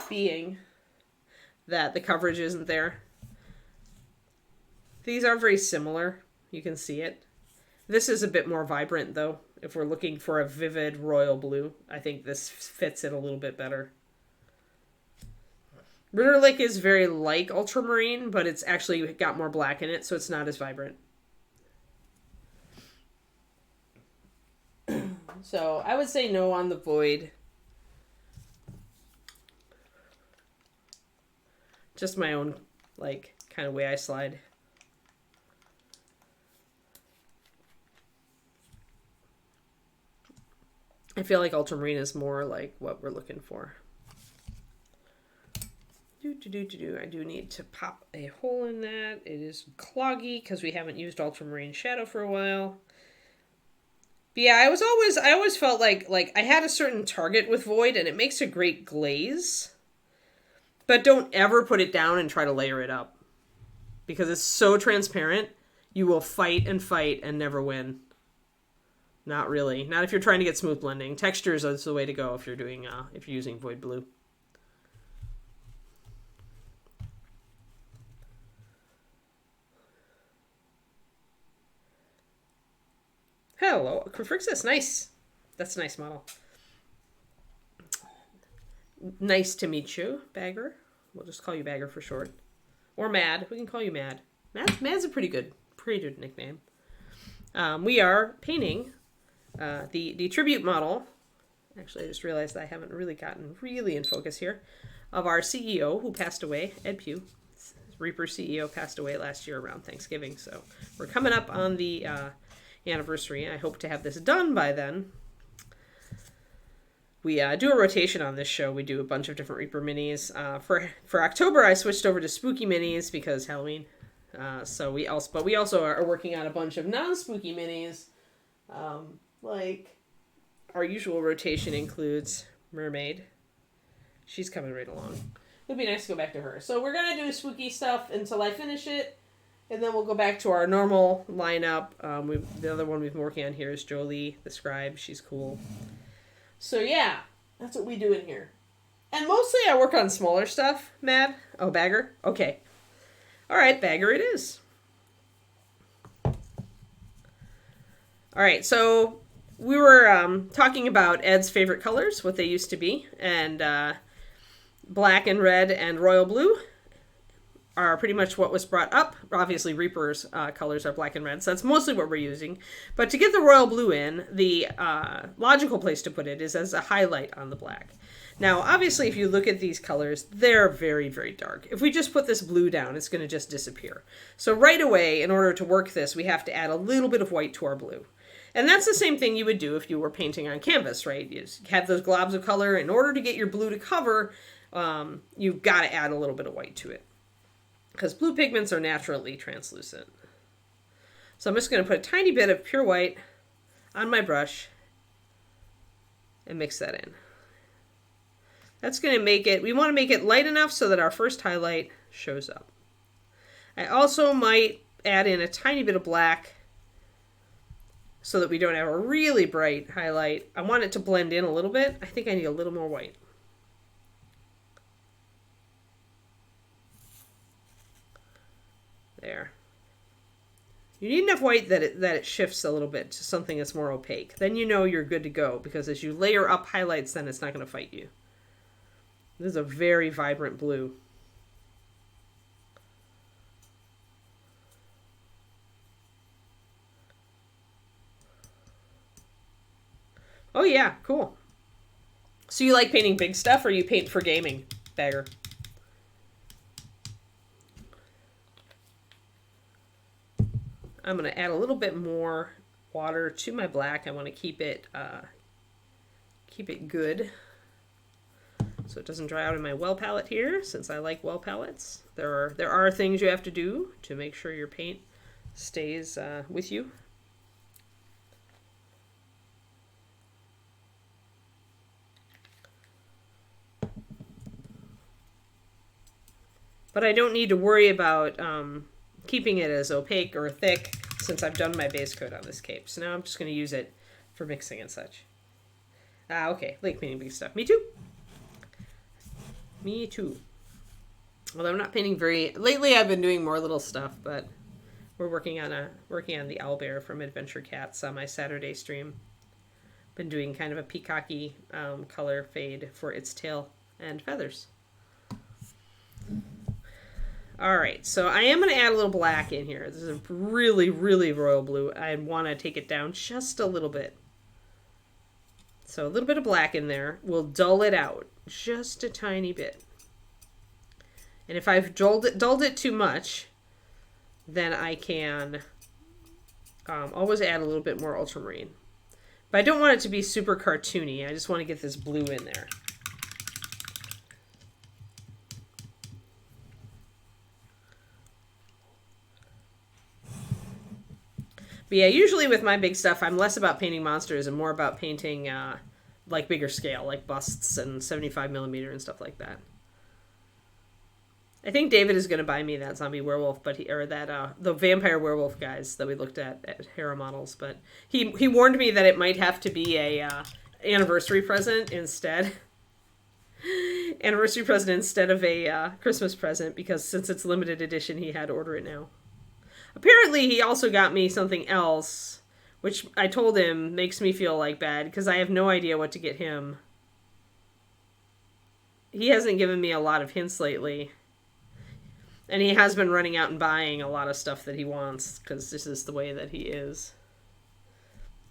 Speaker 1: being that the coverage isn't there. These are very similar. You can see it. This is a bit more vibrant, though. If we're looking for a vivid royal blue, I think this fits it a little bit better. Ritterlich is very like ultramarine, but it's actually got more black in it, so it's not as vibrant. So I would say no on the Void. Just my own, like, kind of way I slide. I feel like ultramarine is more like what we're looking for. I do need to pop a hole in that. It is cloggy because we haven't used ultramarine shadow for a while. But yeah, I always felt like I had a certain target with Void, and it makes a great glaze. But don't ever put it down and try to layer it up, because it's so transparent. you will fight and never win. Not really. Not if you're trying to get smooth blending. Textures is the way to go if you're doing if you're using void blue. Hello, Crifrixis. Nice. That's a nice model. Nice to meet you, Bagger. We'll just call you Bagger for short. Or Mad. We can call you Mad. Mad's a pretty good nickname. We are painting the tribute model. Actually, I just realized I haven't really gotten in focus here. Of our CEO who passed away, Ed Pugh. Reaper CEO passed away last year around Thanksgiving. So we're coming up on the anniversary. I hope to have this done by then. We do a rotation on this show. We do a bunch of different Reaper minis. For October, I switched over to spooky minis because Halloween. So we also are working on a bunch of non-spooky minis. Like our usual rotation includes Mermaid. She's coming right along. It'd be nice to go back to her. So we're gonna do spooky stuff until I finish it, and then we'll go back to our normal lineup. The other one we've been working on here is Jolie, the scribe. She's cool. So yeah, that's what we do in here. And mostly I work on smaller stuff, Mad. Oh, Bagger? Okay. All right, Bagger it is. All right, so we were talking about Ed's favorite colors, what they used to be, and black and red and royal blue are pretty much what was brought up. Obviously, Reaper's colors are black and red, so that's mostly what we're using. But to get the royal blue in, the logical place to put it is as a highlight on the black. Now, obviously, if you look at these colors, they're very, very dark. If we just put this blue down, it's going to just disappear. So right away, in order to work this, we have to add a little bit of white to our blue. And that's the same thing you would do if you were painting on canvas, right? You have those globs of color. In order to get your blue to cover, you've got to add a little bit of white to it, because blue pigments are naturally translucent. So I'm just going to put a tiny bit of pure white on my brush and mix that in. That's going to make it, we want to make it light enough so that our first highlight shows up. I also might add in a tiny bit of black so that we don't have a really bright highlight. I want it to blend in a little bit. I think I need a little more white. There. You need enough white that it shifts a little bit to something that's more opaque. Then you know you're good to go, because as you layer up highlights, then it's not going to fight you. This is a very vibrant blue. Oh yeah, cool. So you like painting big stuff, or you paint for gaming, Bagger? I'm going to add a little bit more water to my black. I want to keep it good, so it doesn't dry out in my well palette here, since I like well palettes. There are things you have to do to make sure your paint stays with you. But I don't need to worry about keeping it as opaque or thick, since I've done my base coat on this cape. So now I'm just going to use it for mixing and such. Okay, like painting big stuff. Me too. Me too. Although I'm not painting lately I've been doing more little stuff, but we're working on the owlbear from Adventure Cats on my Saturday stream. Been doing kind of a peacocky color fade for its tail and feathers. All right, so I am going to add a little black in here. This is a really, really royal blue. I want to take it down just a little bit. So a little bit of black in there will dull it out just a tiny bit. And if I've dulled it too much, then I can always add a little bit more ultramarine. But I don't want it to be super cartoony. I just want to get this blue in there. But yeah, usually with my big stuff, I'm less about painting monsters and more about painting like bigger scale, like busts and 75mm and stuff like that. I think David is going to buy me that zombie werewolf, but the vampire werewolf guys that we looked at Hera Models. But he warned me that it might have to be a anniversary present instead. Anniversary present instead of a Christmas present, because since it's limited edition, he had to order it now. Apparently, he also got me something else, which I told him makes me feel like bad because I have no idea what to get him. He hasn't given me a lot of hints lately. And he has been running out and buying a lot of stuff that he wants because this is the way that he is.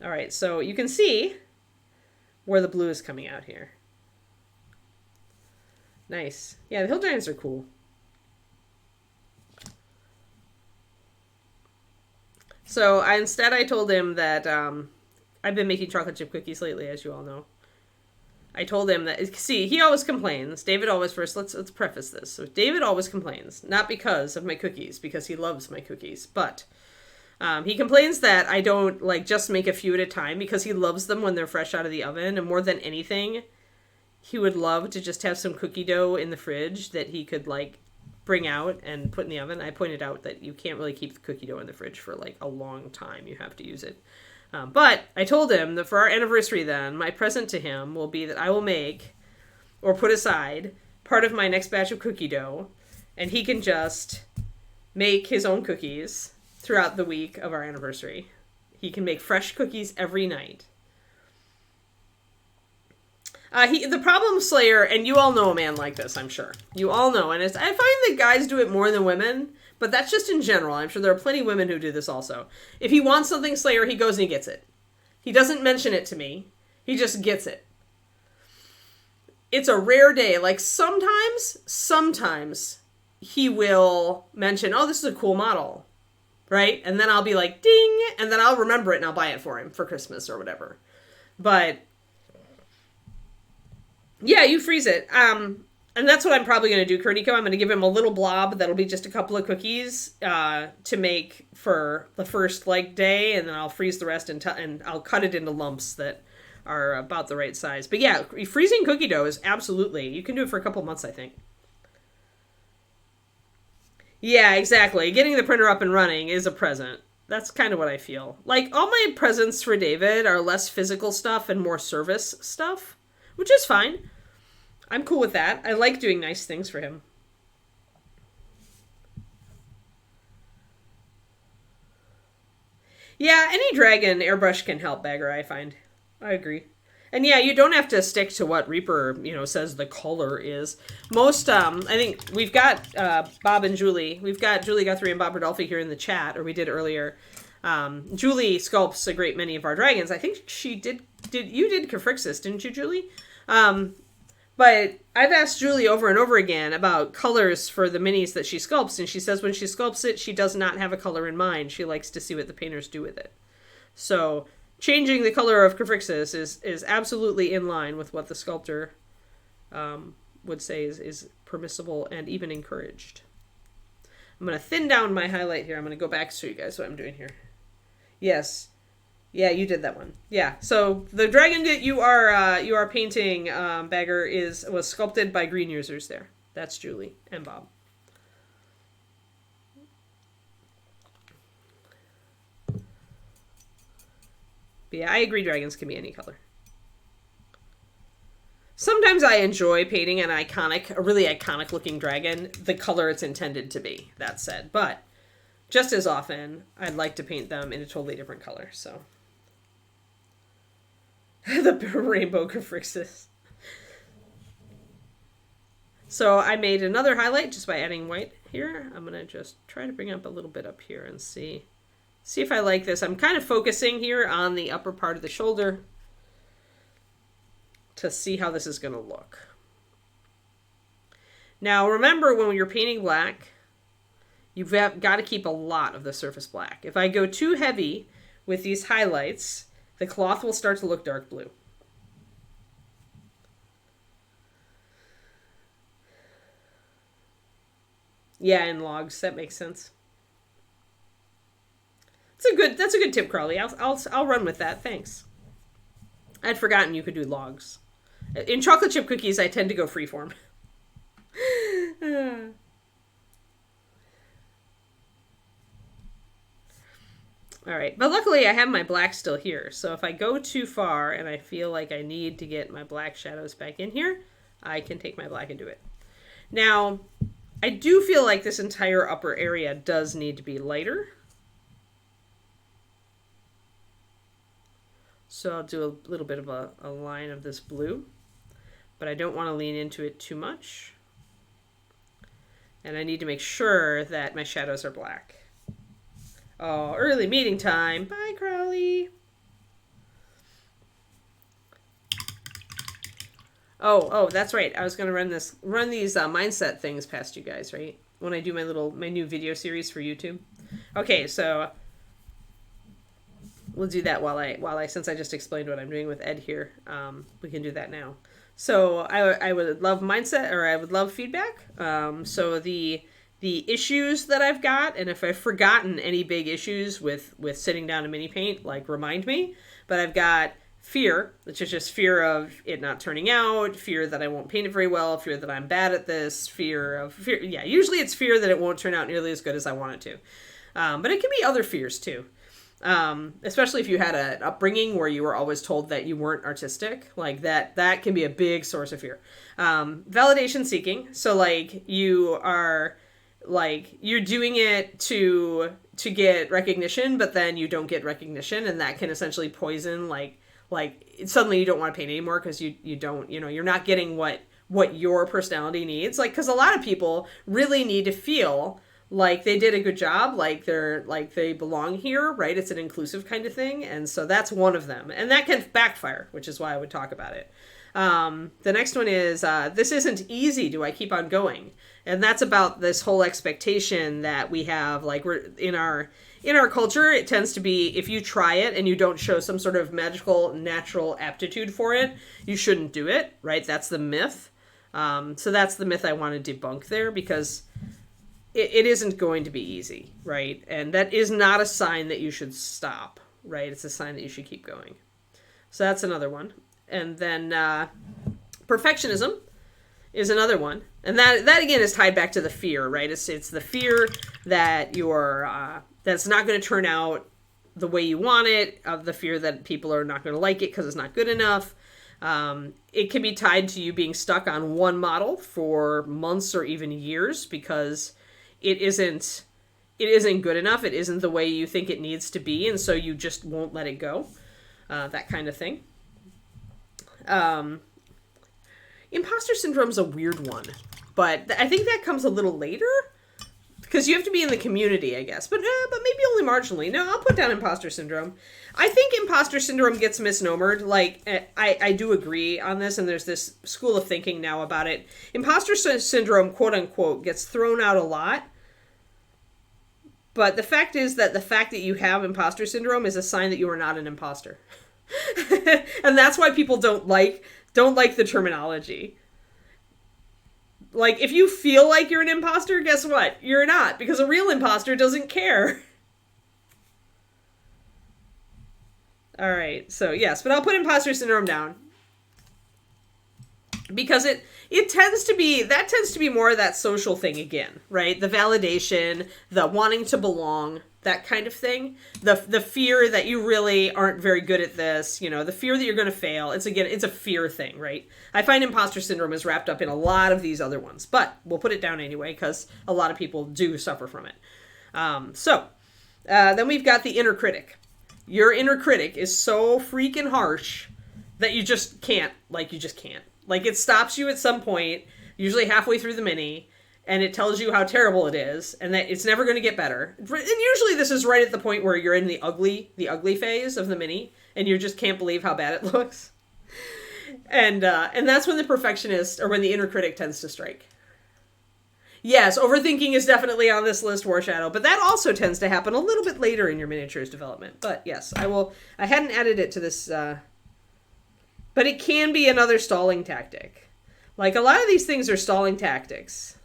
Speaker 1: All right, so you can see where the blue is coming out here. Nice. Yeah, the Hill Giants are cool. So instead I told him that I've been making chocolate chip cookies lately, as you all know. I told him that, see, he always complains. David always, let's preface this. So David always complains, not because of my cookies, because he loves my cookies, but he complains that I don't, like, just make a few at a time because he loves them when they're fresh out of the oven. And more than anything, he would love to just have some cookie dough in the fridge that he could, like, bring out and put in the oven. I pointed out that you can't really keep the cookie dough in the fridge for, like, a long time. You have to use it. But I told him that for our anniversary then, my present to him will be that I will make or put aside part of my next batch of cookie dough, and he can just make his own cookies throughout the week of our anniversary. He can make fresh cookies every night. The problem slayer, and you all know a man like this, I'm sure. You all know, and I find that guys do it more than women. But that's just in general. I'm sure there are plenty of women who do this also. If he wants something Slayer, he goes and he gets it. He doesn't mention it to me. He just gets it. It's a rare day. Like sometimes he will mention, oh, this is a cool model. Right? And then I'll be like, ding. And then I'll remember it and I'll buy it for him for Christmas or whatever. But yeah, you freeze it. And that's what I'm probably going to do, Kurtiko. I'm going to give him a little blob that'll be just a couple of cookies to make for the first, like, day, and then I'll freeze the rest and I'll cut it into lumps that are about the right size. But yeah, freezing cookie dough is absolutely, you can do it for a couple months, I think. Yeah, exactly. Getting the printer up and running is a present. That's kind of what I feel. Like, all my presents for David are less physical stuff and more service stuff, which is fine. I'm cool with that. I like doing nice things for him. Yeah, any dragon airbrush can help, Bagger, I find. I agree. And yeah, you don't have to stick to what Reaper, says the color is. Most, I think we've got Bob and Julie. We've got Julie Guthrie and Bob Rodolphe here in the chat, or we did earlier. Julie sculpts a great many of our dragons. I think she did you did Caphryxis, didn't you, Julie? But I've asked Julie over and over again about colors for the minis that she sculpts, and she says when she sculpts it, she does not have a color in mind. She likes to see what the painters do with it. So changing the color of Caphryxis is absolutely in line with what the sculptor would say is permissible and even encouraged. I'm going to thin down my highlight here. I'm going to go back to show you guys what I'm doing here. Yes. Yeah, you did that one. Yeah, so the dragon that you are painting, Bagger, was sculpted by green users there. That's Julie and Bob. But yeah, I agree dragons can be any color. Sometimes I enjoy painting a really iconic looking dragon, the color it's intended to be, that said. But just as often, I'd like to paint them in a totally different color, so. The rainbow Caphryxis. So I made another highlight just by adding white here. I'm going to just try to bring up a little bit up here and see if I like this. I'm kind of focusing here on the upper part of the shoulder to see how this is going to look. Now remember, when you're painting black, you've got to keep a lot of the surface black. If I go too heavy with these highlights, the cloth will start to look dark blue. Yeah, in logs, that makes sense. That's a good tip, Crowley. I'll run with that. Thanks. I'd forgotten you could do logs. In chocolate chip cookies, I tend to go freeform. All right, but luckily I have my black still here. So if I go too far and I feel like I need to get my black shadows back in here, I can take my black and do it. Now, I do feel like this entire upper area does need to be lighter. So I'll do a little bit of a line of this blue, but I don't want to lean into it too much. And I need to make sure that my shadows are black. Oh, early meeting time. Bye, Crowley. Oh, that's right. I was going to run these mindset things past you guys, right? When I do my new video series for YouTube. Okay, so we'll do that while I since I just explained what I'm doing with Ed here. We can do that now. So I would love mindset, or I would love feedback. So the issues that I've got, and if I've forgotten any big issues with sitting down to mini paint, like remind me. But I've got fear, which is just fear of it not turning out, fear that I won't paint it very well, fear that I'm bad at this, fear. Yeah, usually it's fear that it won't turn out nearly as good as I want it to. But it can be other fears too. Especially if you had an upbringing where you were always told that you weren't artistic, like that can be a big source of fear. Validation seeking. So like you're doing it to get recognition, but then you don't get recognition, and that can essentially poison like suddenly you don't want to paint anymore because you don't, you're not getting what your personality needs. Like, because a lot of people really need to feel like they did a good job, like they belong here, right? It's an inclusive kind of thing. And so that's one of them. And that can backfire, which is why I would talk about it. The next one is, this isn't easy. Do I keep on going? And that's about this whole expectation that we have, like we're in our culture. It tends to be, if you try it and you don't show some sort of magical, natural aptitude for it, you shouldn't do it, right? That's the myth. So that's the myth I want to debunk there, because it isn't going to be easy, right? And that is not a sign that you should stop, right? It's a sign that you should keep going. So that's another one. And then perfectionism is another one. And that again is tied back to the fear, right? It's the fear that that's not going to turn out the way you want it, of the fear that people are not going to like it because it's not good enough. It can be tied to you being stuck on one model for months or even years because it isn't good enough. It isn't the way you think it needs to be, and so you just won't let it go. That kind of thing. Imposter syndrome's a weird one, but I think that comes a little later because you have to be in the community, I guess. But maybe only marginally. No, I'll put down imposter syndrome. I think imposter syndrome gets misnomered. Like, I do agree on this, and there's this school of thinking now about it. Imposter syndrome, quote unquote, gets thrown out a lot. But the fact is that the fact that you have imposter syndrome is a sign that you are not an imposter. And that's why people don't like the terminology. Like, if you feel like you're an imposter, guess what? You're not, because a real imposter doesn't care. All right, so yes, but I'll put imposter syndrome down. Because it tends to be more of that social thing again, right? The validation, the wanting to belong, that kind of thing. The fear that you really aren't very good at this, the fear that you're going to fail. It's a fear thing, right? I find imposter syndrome is wrapped up in a lot of these other ones, but we'll put it down anyway because a lot of people do suffer from it. Then we've got the inner critic. Your inner critic is so freaking harsh that you just can't. Like, it stops you at some point, usually halfway through the mini, and it tells you how terrible it is, and that it's never going to get better. And usually this is right at the point where you're in the ugly phase of the mini, and you just can't believe how bad it looks. And that's when the perfectionist, or when the inner critic tends to strike. Yes, overthinking is definitely on this list, War Shadow, but that also tends to happen a little bit later in your miniatures development. But yes, I hadn't added it to this, but it can be another stalling tactic. Like, a lot of these things are stalling tactics.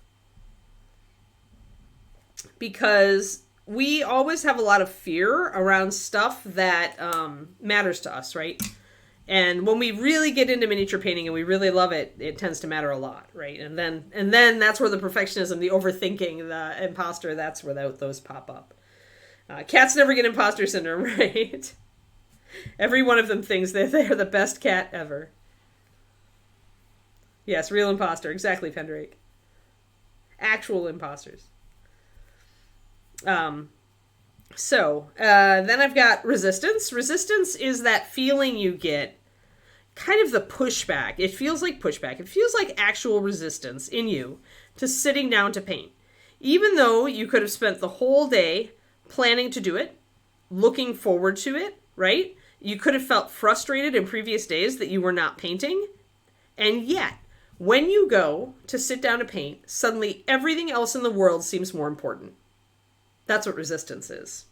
Speaker 1: Because we always have a lot of fear around stuff that matters to us, right? And when we really get into miniature painting and we really love it, it tends to matter a lot, right? And then that's where the perfectionism, the overthinking, the imposter, that's where those pop up. Cats never get imposter syndrome, right? Every one of them thinks that they are the best cat ever. Yes, real imposter. Exactly, Pendrake. Actual imposters. Then I've got resistance. Resistance is that feeling you get, kind of the pushback. It feels like pushback. It feels like actual resistance in you to sitting down to paint. Even though you could have spent the whole day planning to do it, looking forward to it, right? You could have felt frustrated in previous days that you were not painting. And yet, when you go to sit down to paint, suddenly everything else in the world seems more important. That's what resistance is.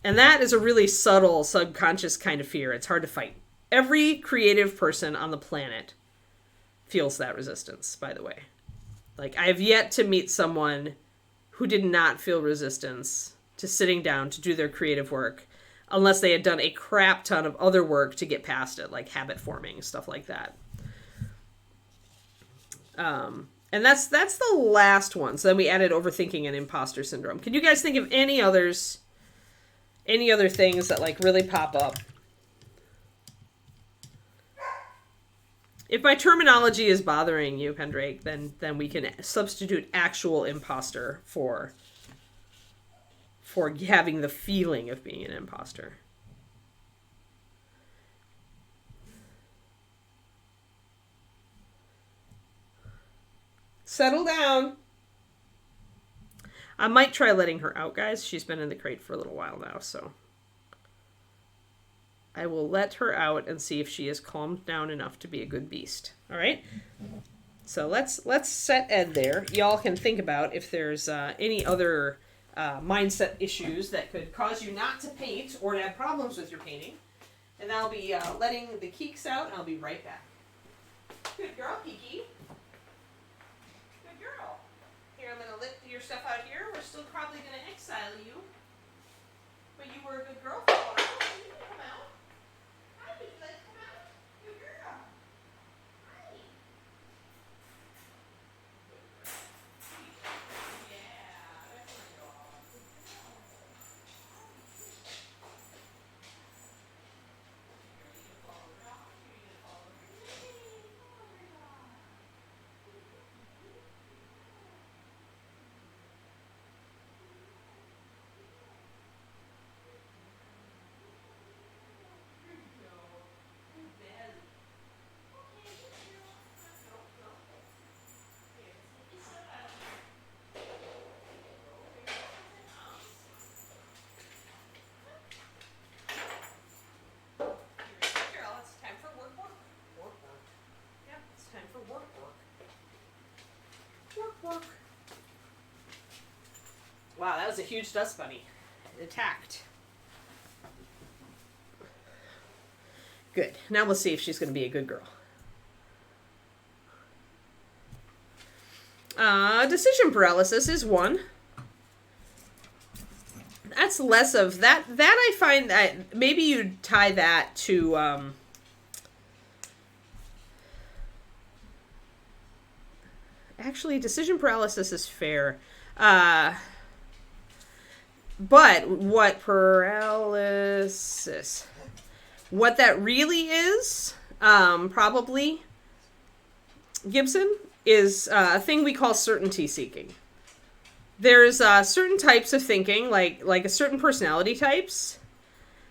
Speaker 1: And that is a really subtle, subconscious kind of fear. It's hard to fight. Every creative person on the planet feels that resistance, by the way. Like, I have yet to meet someone who did not feel resistance to sitting down to do their creative work unless they had done a crap ton of other work to get past it, like habit forming, stuff like that. And that's the last one. So then we added overthinking and imposter syndrome. Can you guys think of any other things that like really pop up? If my terminology is bothering you, Pendrake, then we can substitute actual imposter for having the feeling of being an imposter. Settle down. I might try letting her out, guys. She's been in the crate for a little while now, so I will let her out and see if she is calmed down enough to be a good beast. All right? So let's set Ed there. Y'all can think about if there's any other mindset issues that could cause you not to paint or to have problems with your painting. And I'll be letting the Keeks out, and I'll be right back. Good girl, Kiki. Good girl. Here, I'm going to lift your stuff out here. We're still probably going to exile you. But you were a good girl for a while. You can come out. Hi, would you like to come out? Good girl. Hi. Yeah, that's my dog. Wow, that was a huge dust bunny. It attacked. Good. Now we'll see if she's going to be a good girl. Decision paralysis is one. That's less of that. That I find that maybe you tie that to actually decision paralysis is fair. But what paralysis, what that really is, probably, Gibson, is a thing we call certainty seeking. There's certain types of thinking, like a certain personality types,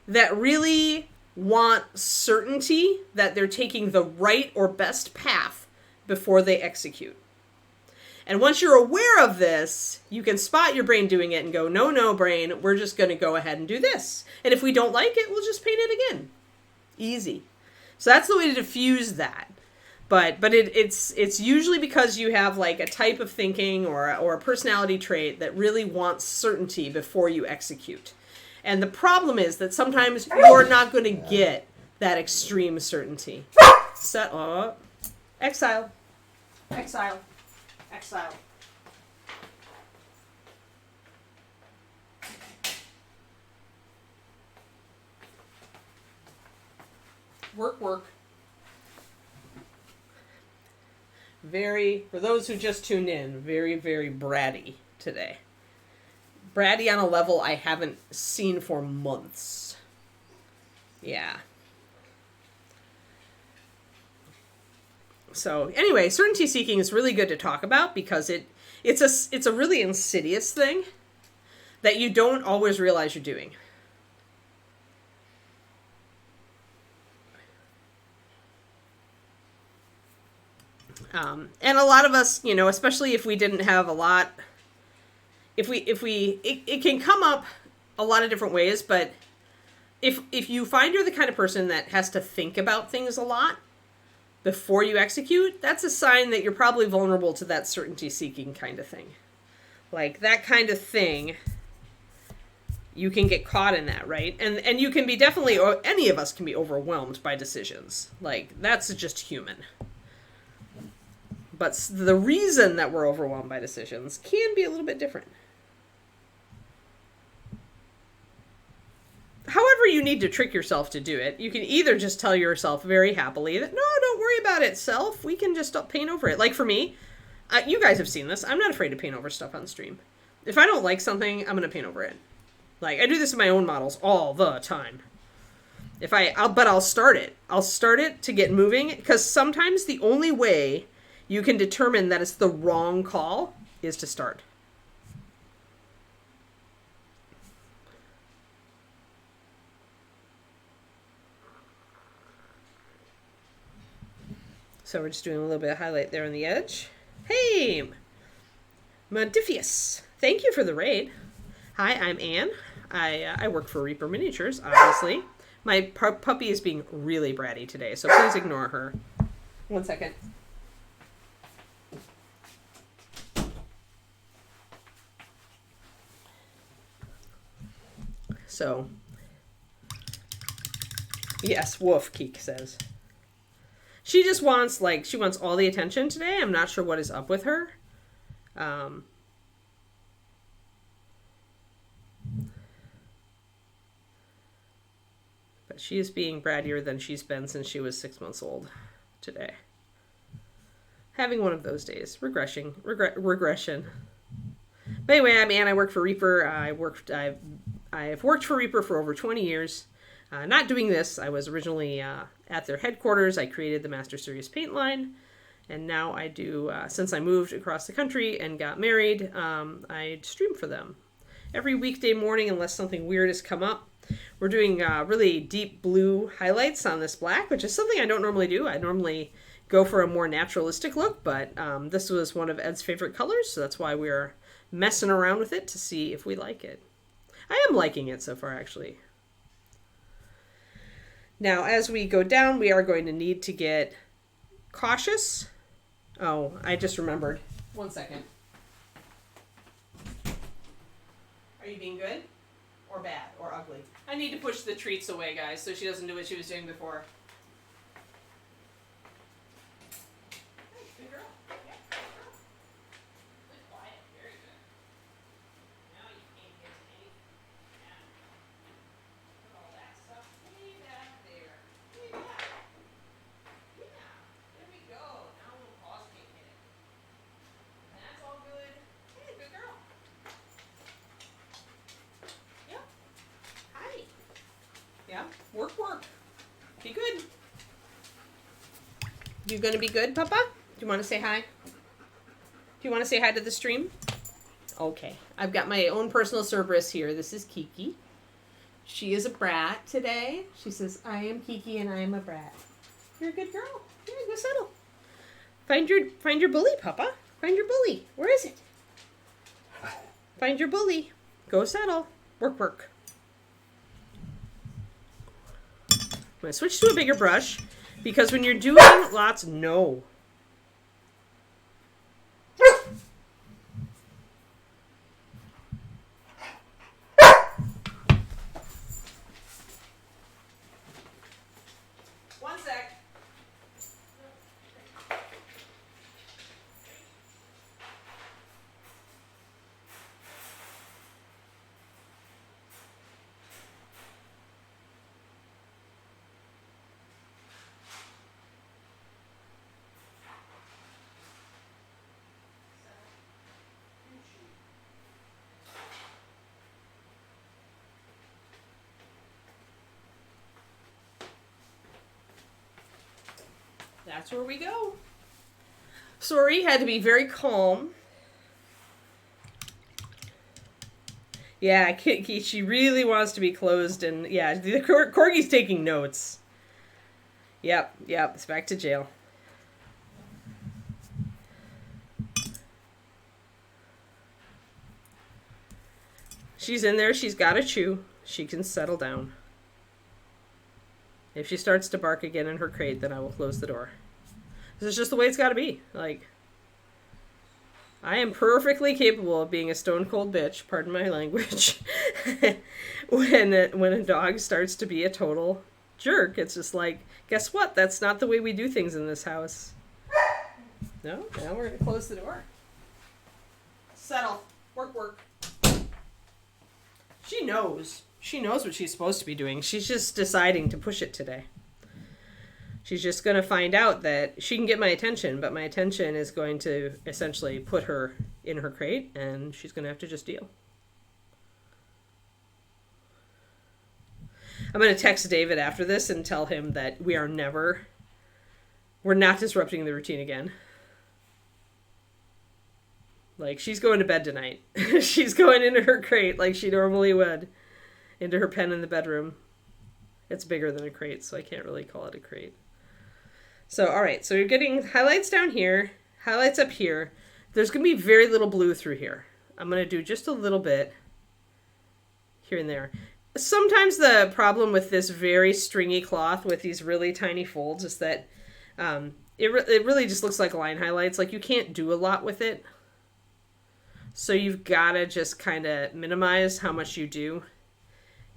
Speaker 1: that really want certainty that they're taking the right or best path before they execute. And once you're aware of this, you can spot your brain doing it and go, no, brain, we're just going to go ahead and do this. And if we don't like it, we'll just paint it again. Easy. So that's the way to diffuse that. But it's usually because you have like a type of thinking or a personality trait that really wants certainty before you execute. And the problem is that sometimes you're not going to get that extreme certainty. Exile. Work. For those who just tuned in, very, very bratty today. Bratty on a level I haven't seen for months. Yeah. So anyway, certainty seeking is really good to talk about because it's a really insidious thing that you don't always realize you're doing. And a lot of us, you know, especially if we didn't have a lot, it can come up a lot of different ways, but if you find you're the kind of person that has to think about things a lot before you execute, that's a sign that you're probably vulnerable to that certainty seeking kind of thing. Like that kind of thing, you can get caught in that, right? And you can be definitely, or any of us can be overwhelmed by decisions. Like that's just human. But the reason that we're overwhelmed by decisions can be a little bit different. However you need to trick yourself to do it, you can either just tell yourself very happily that, no, don't worry about it, self. We can just paint over it. Like for me, you guys have seen this. I'm not afraid to paint over stuff on stream. If I don't like something, I'm going to paint over it. Like, I do this in my own models all the time. But I'll start it. I'll start it to get moving, because sometimes the only way you can determine that it's the wrong call is to start. So we're just doing a little bit of highlight there on the edge. Hey, Modifius, thank you for the raid. Hi, I'm Anne. I work for Reaper Miniatures, obviously. My puppy is being really bratty today, so please ignore her. 1 second. So, yes, woof, Keek says. She just wants, she wants all the attention today. I'm not sure what is up with her. But she is being brattier than she's been since she was 6 months old today. Having one of those days. Regression. But anyway, I'm Anne. I work for Reaper. I've worked for Reaper for over 20 years. Not doing this. I was originally at their headquarters. I created the Master Series paint line. And now I do, since I moved across the country and got married, I stream for them. Every weekday morning, unless something weird has come up. We're doing really deep blue highlights on this black, which is something I don't normally do. I normally go for a more naturalistic look, but this was one of Ed's favorite colors, so that's why we're messing around with it to see if we like it. I am liking it so far, actually. Now, as we go down, we are going to need to get cautious. Oh, I just remembered. 1 second. Are you being good? Or bad? Or ugly? I need to push the treats away, guys, so she doesn't do what she was doing before. Hey, good girl. Yeah, good girl. Good, quiet. Very good. Now you can't get to anything. Yeah. Put all that stuff way back there. Way back. Yeah. There we go. Now we'll pause and hit it. That's all good. Hey, good girl. Yep. Hi. Yeah. Work. Be good. You gonna be good, Papa? Do you want to say hi? Do you want to say hi to the stream? Okay. I've got my own personal Cerberus here. This is Kiki. She is a brat today. She says, I am Kiki and I am a brat. You're a good girl. Yeah, go settle. Find your bully, Papa. Find your bully. Where is it? Find your bully. Go settle. Work. I'm going to switch to a bigger brush because when you're doing lots, no. One sec. That's where we go. Sorry, had to be very calm. Yeah, she really wants to be closed, and yeah, the Corgi's taking notes. Yep, it's back to jail. She's in there, she's got to chew. She can settle down. If she starts to bark again in her crate, then I will close the door. This is just the way it's got to be. Like, I am perfectly capable of being a stone cold bitch, pardon my language, when a dog starts to be a total jerk. It's just like, guess what? That's not the way we do things in this house. No? Now we're going to close the door. Settle. Work. She knows. She knows what she's supposed to be doing. She's just deciding to push it today. She's just going to find out that she can get my attention, but my attention is going to essentially put her in her crate, and she's going to have to just deal. I'm going to text David after this and tell him that we're not disrupting the routine again. Like, she's going to bed tonight. She's going into her crate like she normally would. Into her pen in the bedroom. It's bigger than a crate, so I can't really call it a crate. So, alright, so you're getting highlights down here, highlights up here. There's going to be very little blue through here. I'm going to do just a little bit here and there. Sometimes the problem with this very stringy cloth with these really tiny folds is that it really just looks like line highlights. Like, you can't do a lot with it. So you've got to just kind of minimize how much you do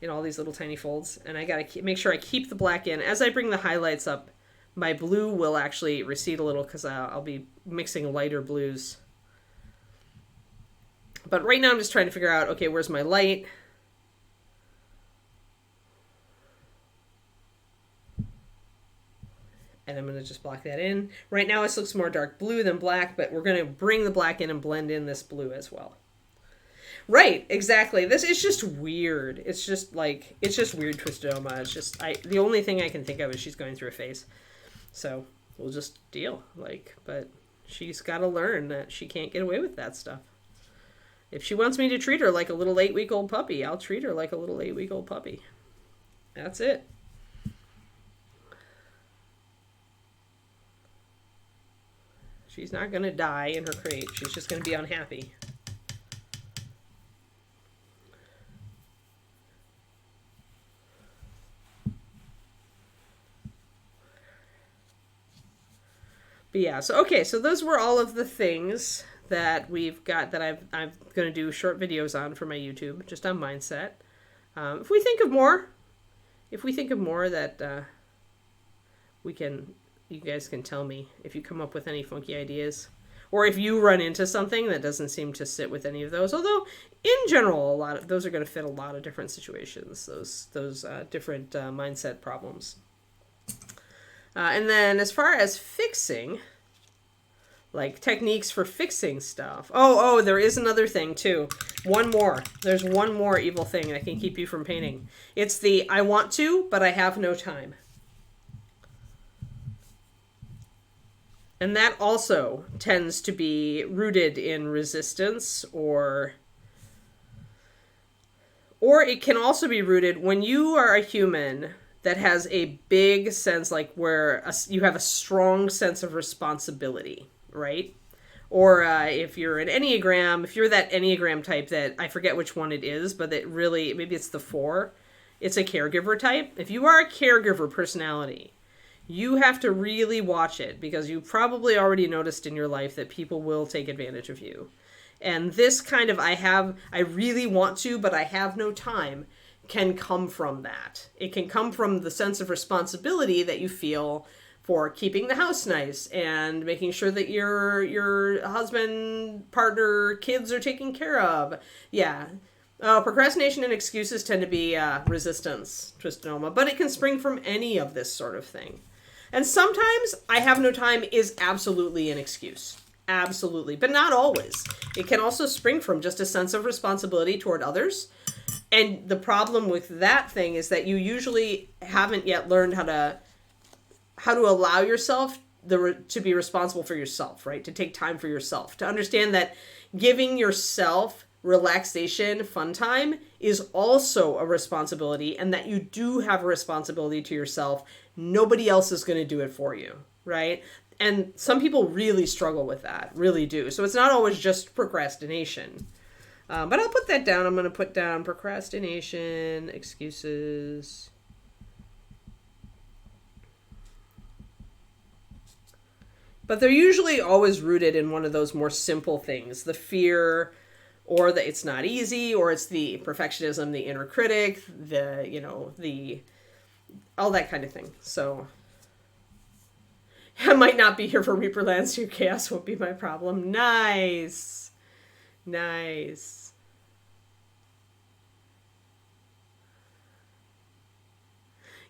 Speaker 1: in all these little tiny folds. And I got to make sure I keep the black in. As I bring the highlights up, my blue will actually recede a little because I'll be mixing lighter blues. But right now I'm just trying to figure out, okay, where's my light? And I'm going to just block that in. Right now this looks more dark blue than black, but we're going to bring the black in and blend in this blue as well. Right, exactly. This is just weird. It's just weird twistedoma. It's just, the only thing I can think of is she's going through a phase. So we'll just deal. But she's got to learn that she can't get away with that stuff. If she wants me to treat her like a little 8-week-old puppy, I'll treat her like a little 8-week-old puppy. That's it. She's not going to die in her crate. She's just going to be unhappy. But yeah, so those were all of the things that we've got that I'm going to do short videos on for my YouTube, just on mindset. If we think of more that you guys can tell me if you come up with any funky ideas, or if you run into something that doesn't seem to sit with any of those. Although in general, a lot of those are going to fit a lot of different situations. Those different mindset problems. And then as far as fixing, like techniques for fixing stuff. Oh, there is another thing too. One more. There's one more evil thing that can keep you from painting. It's the I want to, but I have no time. And that also tends to be rooted in resistance, or it can also be rooted when you are a human that has a big sense, like where you have a strong sense of responsibility, right? Or if you're an Enneagram, if you're that Enneagram type that, I forget which one it is, but that really, maybe it's the 4, it's a caregiver type. If you are a caregiver personality, you have to really watch it, because you probably already noticed in your life that people will take advantage of you. And this kind of I really want to, but I have no time, can come from that. It can come from the sense of responsibility that you feel for keeping the house nice and making sure that your husband, partner, kids are taken care of. Yeah. Procrastination and excuses tend to be resistance, twistedoma, but it can spring from any of this sort of thing. And sometimes I have no time is absolutely an excuse. Absolutely. But not always. It can also spring from just a sense of responsibility toward others. And the problem with that thing is that you usually haven't yet learned how to allow yourself to be responsible for yourself, right? To take time for yourself, to understand that giving yourself relaxation, fun time is also a responsibility, and that you do have a responsibility to yourself. Nobody else is going to do it for you, right? And some people really struggle with that, really do. So it's not always just procrastination. But I'll put that down. I'm going to put down procrastination, excuses. But they're usually always rooted in one of those more simple things. The fear, or that it's not easy, or it's the perfectionism, the inner critic, all that kind of thing. So I might not be here for Reaper Lands, your chaos won't be my problem. Nice. Nice.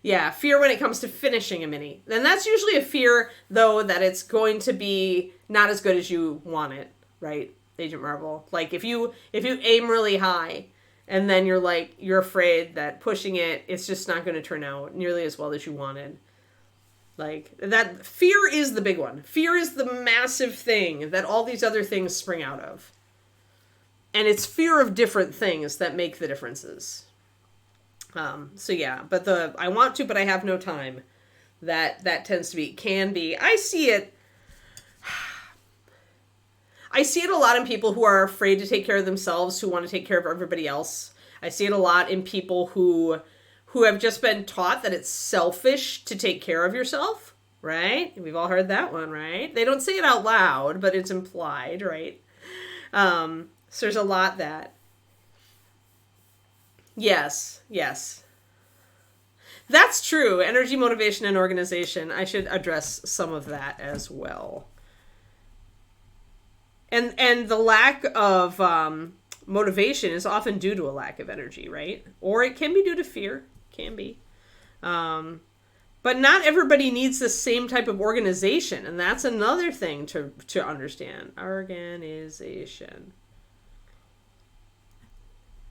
Speaker 1: Yeah, fear when it comes to finishing a mini. And that's usually a fear, though, that it's going to be not as good as you want it, right, Agent Marvel? Like, if you aim really high, and then you're afraid that pushing it's just not going to turn out nearly as well as you wanted. Like, that fear is the big one. Fear is the massive thing that all these other things spring out of. And it's fear of different things that make the differences. So yeah, but I want to, but I have no time. That tends to can be. I see it a lot in people who are afraid to take care of themselves, who want to take care of everybody else. I see it a lot in people who have just been taught that it's selfish to take care of yourself, right? We've all heard that one, right? They don't say it out loud, but it's implied, right? So there's a lot that. Yes. That's true. Energy, motivation, and organization. I should address some of that as well. And the lack of motivation is often due to a lack of energy, right? Or it can be due to fear. Can be. But not everybody needs the same type of organization. And that's another thing to understand. Organization.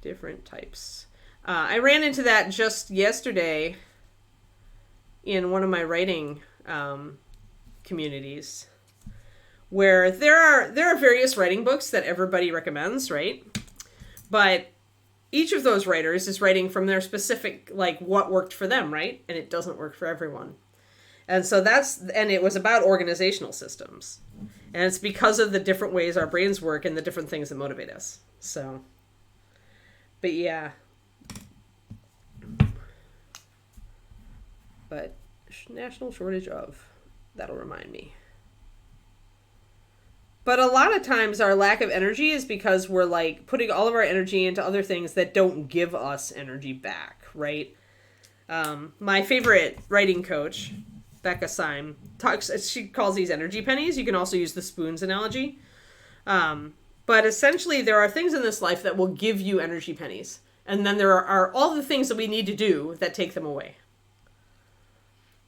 Speaker 1: Different types. I ran into that just yesterday in one of my writing communities, where there are various writing books that everybody recommends, right? But each of those writers is writing from their specific, like, what worked for them, right? And it doesn't work for everyone. And so it was about organizational systems. And it's because of the different ways our brains work and the different things that motivate us. So, but yeah. But national shortage of, that'll remind me. But a lot of times our lack of energy is because we're like putting all of our energy into other things that don't give us energy back, right? My favorite writing coach, Becca Syme, she calls these energy pennies. You can also use the spoons analogy. But essentially there are things in this life that will give you energy pennies. And then there are all the things that we need to do that take them away.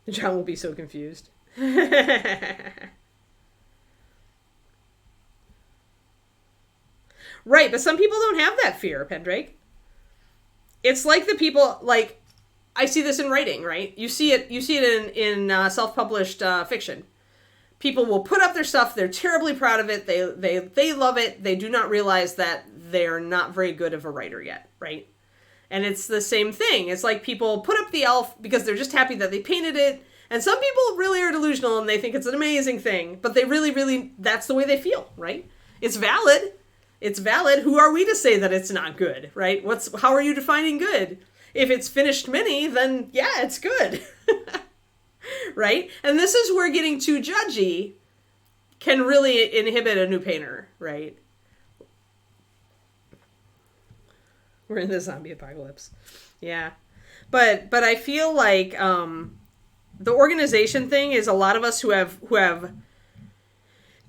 Speaker 1: John will be so confused. Right, but some people don't have that fear, Pendrake. It's like the people, like, I see this in writing, right? You see it in self-published fiction. People will put up their stuff, they're terribly proud of it, they love it, they do not realize that they're not very good of a writer yet, right? And it's the same thing. It's like people put up the elf because they're just happy that they painted it. And some people really are delusional and they think it's an amazing thing. But they really, that's the way they feel, right? It's valid. It's valid. Who are we to say that it's not good, right? How are you defining good? If it's finished mini, then yeah, it's good. Right? And this is where getting too judgy can really inhibit a new painter, right? We're in the zombie apocalypse. Yeah. But I feel like the organization thing is a lot of us who have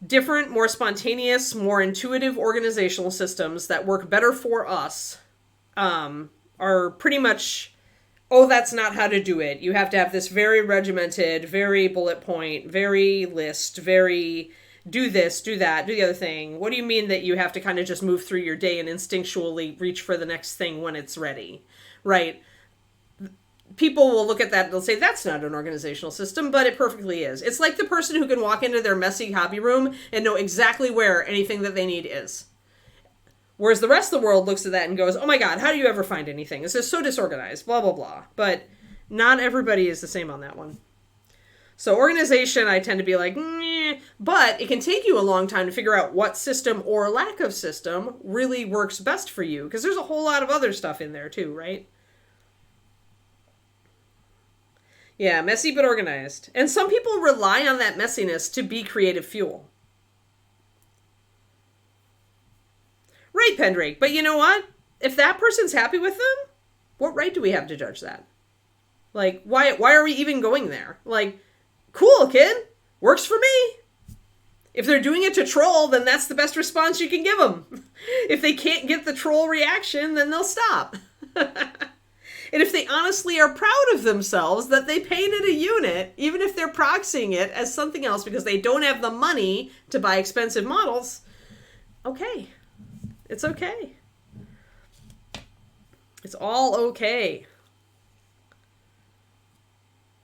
Speaker 1: different, more spontaneous, more intuitive organizational systems that work better for us are pretty much, oh, that's not how to do it. You have to have this very regimented, very bullet point, very list, very do this, do that, do the other thing. What do you mean that you have to kind of just move through your day and instinctually reach for the next thing when it's ready, right? people will look at that and they'll say, that's not an organizational system, but it perfectly is. It's like the person who can walk into their messy hobby room and know exactly where anything that they need is. Whereas the rest of the world looks at that and goes, oh my God, how do you ever find anything? It's just so disorganized, blah, blah, blah. But not everybody is the same on that one. So organization, I tend to be like, meh, but it can take you a long time to figure out what system or lack of system really works best for you. Because there's a whole lot of other stuff in there too, right? Yeah, messy but organized. And some people rely on that messiness to be creative fuel. Right, Pendrake. But you know what? If that person's happy with them, what right do we have to judge that? Like, why are we even going there? Like, cool, kid. Works for me. If they're doing it to troll, then that's the best response you can give them. If they can't get the troll reaction, then they'll stop. And if they honestly are proud of themselves that they painted a unit, even if they're proxying it as something else because they don't have the money to buy expensive models, okay. It's okay. It's all okay.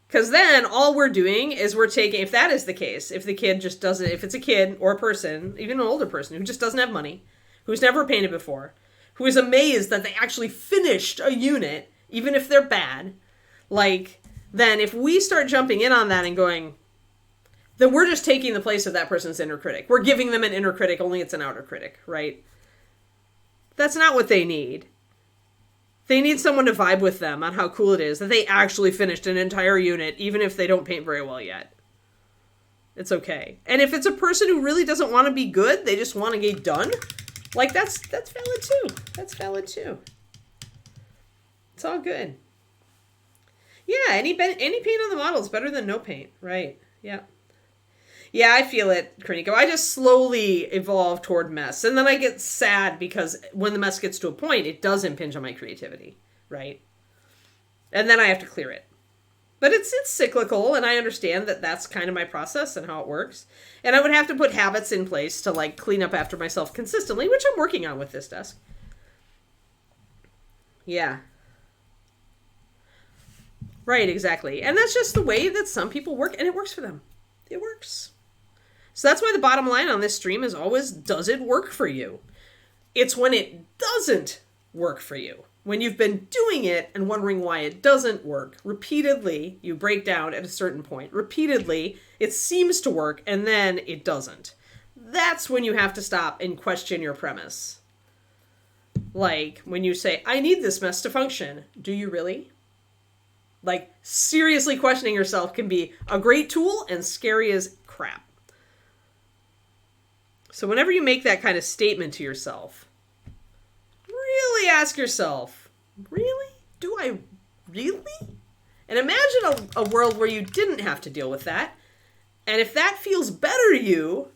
Speaker 1: Because then all we're doing is we're taking, if that is the case, if the kid just doesn't, if it's a kid or a person, even an older person who just doesn't have money, who's never painted before, who is amazed that they actually finished a unit, even if they're bad, like, then if we start jumping in on that and going, then we're just taking the place of that person's inner critic. We're giving them an inner critic, only it's an outer critic, right? That's not what they need. They need someone to vibe with them on how cool it is that they actually finished an entire unit, even if they don't paint very well yet. It's okay. And if it's a person who really doesn't want to be good, they just want to get done, like that's valid too. That's valid too. It's all good. Yeah, any paint on the model is better than no paint, right? Yeah. Yeah, I feel it, Kreniko. I just slowly evolve toward mess. And then I get sad because when the mess gets to a point, it does impinge on my creativity, right? And then I have to clear it. But it's cyclical, and I understand that that's kind of my process and how it works. And I would have to put habits in place to, like, clean up after myself consistently, which I'm working on with this desk. Yeah. Right, exactly. And that's just the way that some people work, and it works for them. It works. So that's why the bottom line on this stream is always, does it work for you? It's when it doesn't work for you. When you've been doing it and wondering why it doesn't work, repeatedly, you break down at a certain point. Repeatedly, it seems to work, and then it doesn't. That's when you have to stop and question your premise. Like, when you say, I need this mess to function. Do you really? Like, seriously questioning yourself can be a great tool and scary as crap. So whenever you make that kind of statement to yourself, really ask yourself, really? Do I really? And imagine a world where you didn't have to deal with that. And if that feels better to you,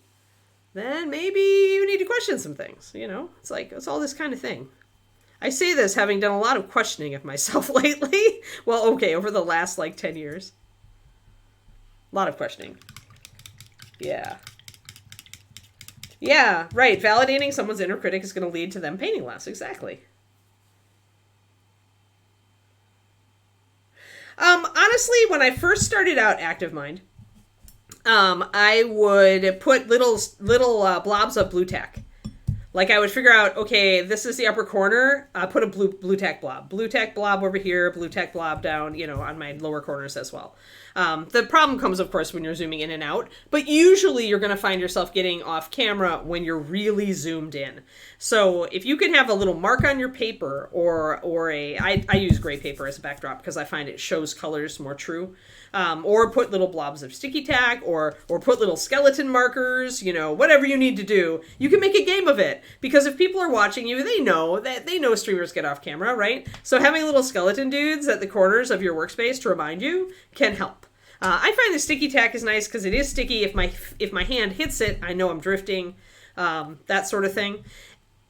Speaker 1: then maybe you need to question some things. You know, it's like, it's all this kind of thing. I say this having done a lot of questioning of myself lately. Well, okay, over the last, 10 years. A lot of questioning. Yeah. Yeah, right. Validating someone's inner critic is going to lead to them painting less. Exactly. Honestly, when I first started out Active Mind, I would put little blobs of blue tack. Like, I would figure out, okay, this is the upper corner, put a blue tack blob. Blue tack blob over here, blue tack blob down, on my lower corners as well. The problem comes, of course, when you're zooming in and out, but usually you're going to find yourself getting off camera when you're really zoomed in. So if you can have a little mark on your paper I use gray paper as a backdrop because I find it shows colors more true. Or put little blobs of sticky tack, or put little skeleton markers, whatever you need to do. You can make a game of it, because if people are watching you, they know streamers get off camera, right? So having little skeleton dudes at the corners of your workspace to remind you can help. I find the sticky tack is nice because it is sticky. If my hand hits it, I know I'm drifting, that sort of thing.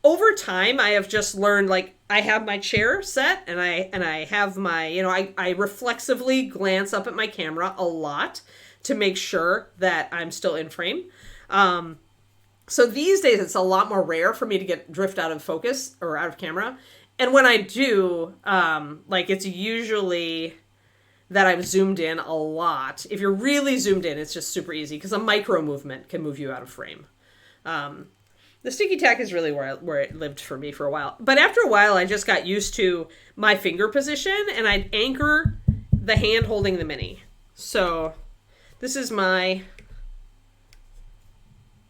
Speaker 1: Over time, I have just learned, I have my chair set, and I have my, I reflexively glance up at my camera a lot to make sure that I'm still in frame. So these days, it's a lot more rare for me to drift out of focus or out of camera. And when I do, it's usually that I've zoomed in a lot. If you're really zoomed in, it's just super easy because a micro movement can move you out of frame. The sticky tack is really where it lived for me for a while. But after a while, I just got used to my finger position, and I'd anchor the hand holding the mini. So this is my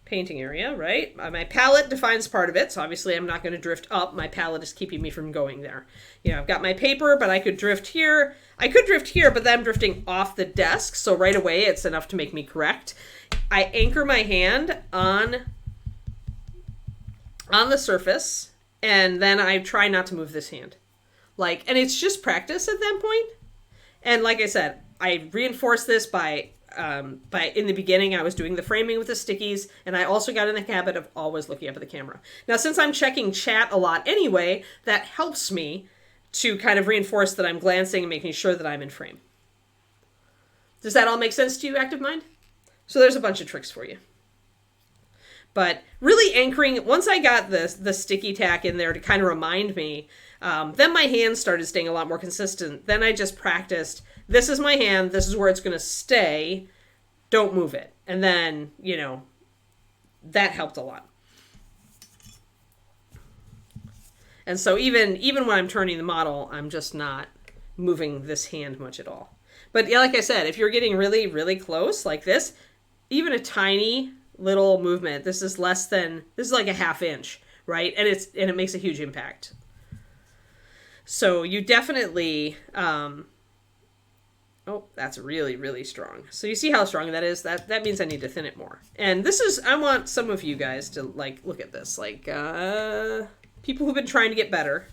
Speaker 1: painting area, right? My palette defines part of it, so obviously I'm not going to drift up. My palette is keeping me from going there. You know, I've got my paper, but I could drift here. I could drift here, but then I'm drifting off the desk, so right away it's enough to make me correct. I anchor my hand on the surface, and then I try not to move this hand. And it's just practice at that point. And like I said, I reinforced this by in the beginning, I was doing the framing with the stickies, and I also got in the habit of always looking up at the camera. Now, since I'm checking chat a lot anyway, that helps me to kind of reinforce that I'm glancing and making sure that I'm in frame. Does that all make sense to you, Active Mind? So there's a bunch of tricks for you. But really anchoring, once I got the sticky tack in there to kind of remind me, then my hands started staying a lot more consistent. Then I just practiced, this is my hand, this is where it's going to stay, don't move it. And then, you know, that helped a lot. And so even when I'm turning the model, I'm just not moving this hand much at all. But yeah, like I said, if you're getting really, really close like this, even a tiny little movement, this is like a ½ inch, right? And it makes a huge impact. So you definitely, oh, that's really, really strong. So you see how strong that is? That means I need to thin it more. And I want some of you guys to look at this, people who've been trying to get better.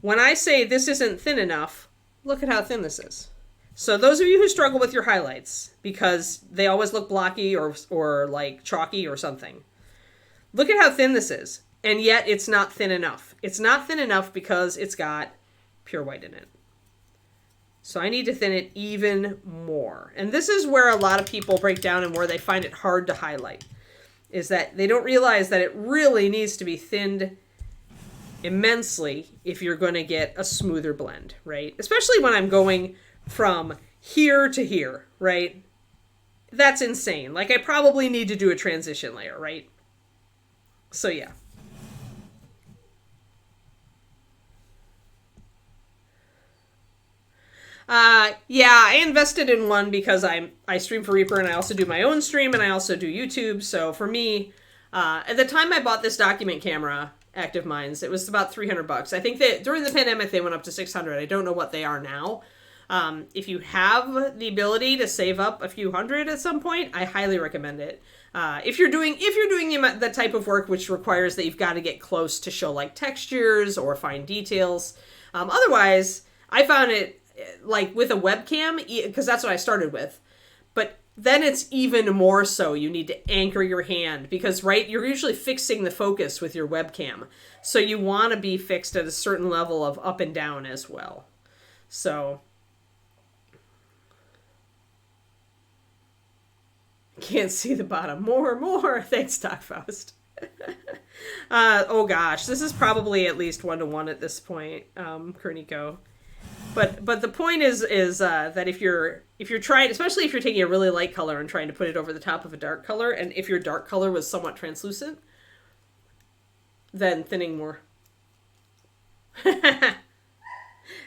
Speaker 1: When I say this isn't thin enough, look at how thin this is. So those of you who struggle with your highlights because they always look blocky or like chalky or something, look at how thin this is. And yet it's not thin enough. It's not thin enough because it's got pure white in it. So I need to thin it even more. And this is where a lot of people break down and where they find it hard to highlight, is that they don't realize that it really needs to be thinned immensely if you're going to get a smoother blend, right? Especially when I'm going from here to here, right? That's insane. I probably need to do a transition layer, right? So yeah. Yeah, I invested in one because I stream for Reaper and I also do my own stream and I also do YouTube. So for me, at the time I bought this document camera, Active Minds, it was about $300. I think that during the pandemic they went up to $600. I don't know what they are now. If you have the ability to save up a few hundred at some point, I highly recommend it. If you're doing the type of work which requires that you've got to get close to show textures or fine details. Otherwise, I found it with a webcam, because that's what I started with. But then it's even more so. You need to anchor your hand because, right, you're usually fixing the focus with your webcam. So you want to be fixed at a certain level of up and down as well. So can't see the bottom. More. Thanks, Doc Faust. Oh gosh, this is probably at least 1-to-1 at this point, Kerniko. But the point is that if you're trying, especially if you're taking a really light color and trying to put it over the top of a dark color, and if your dark color was somewhat translucent, then thinning more.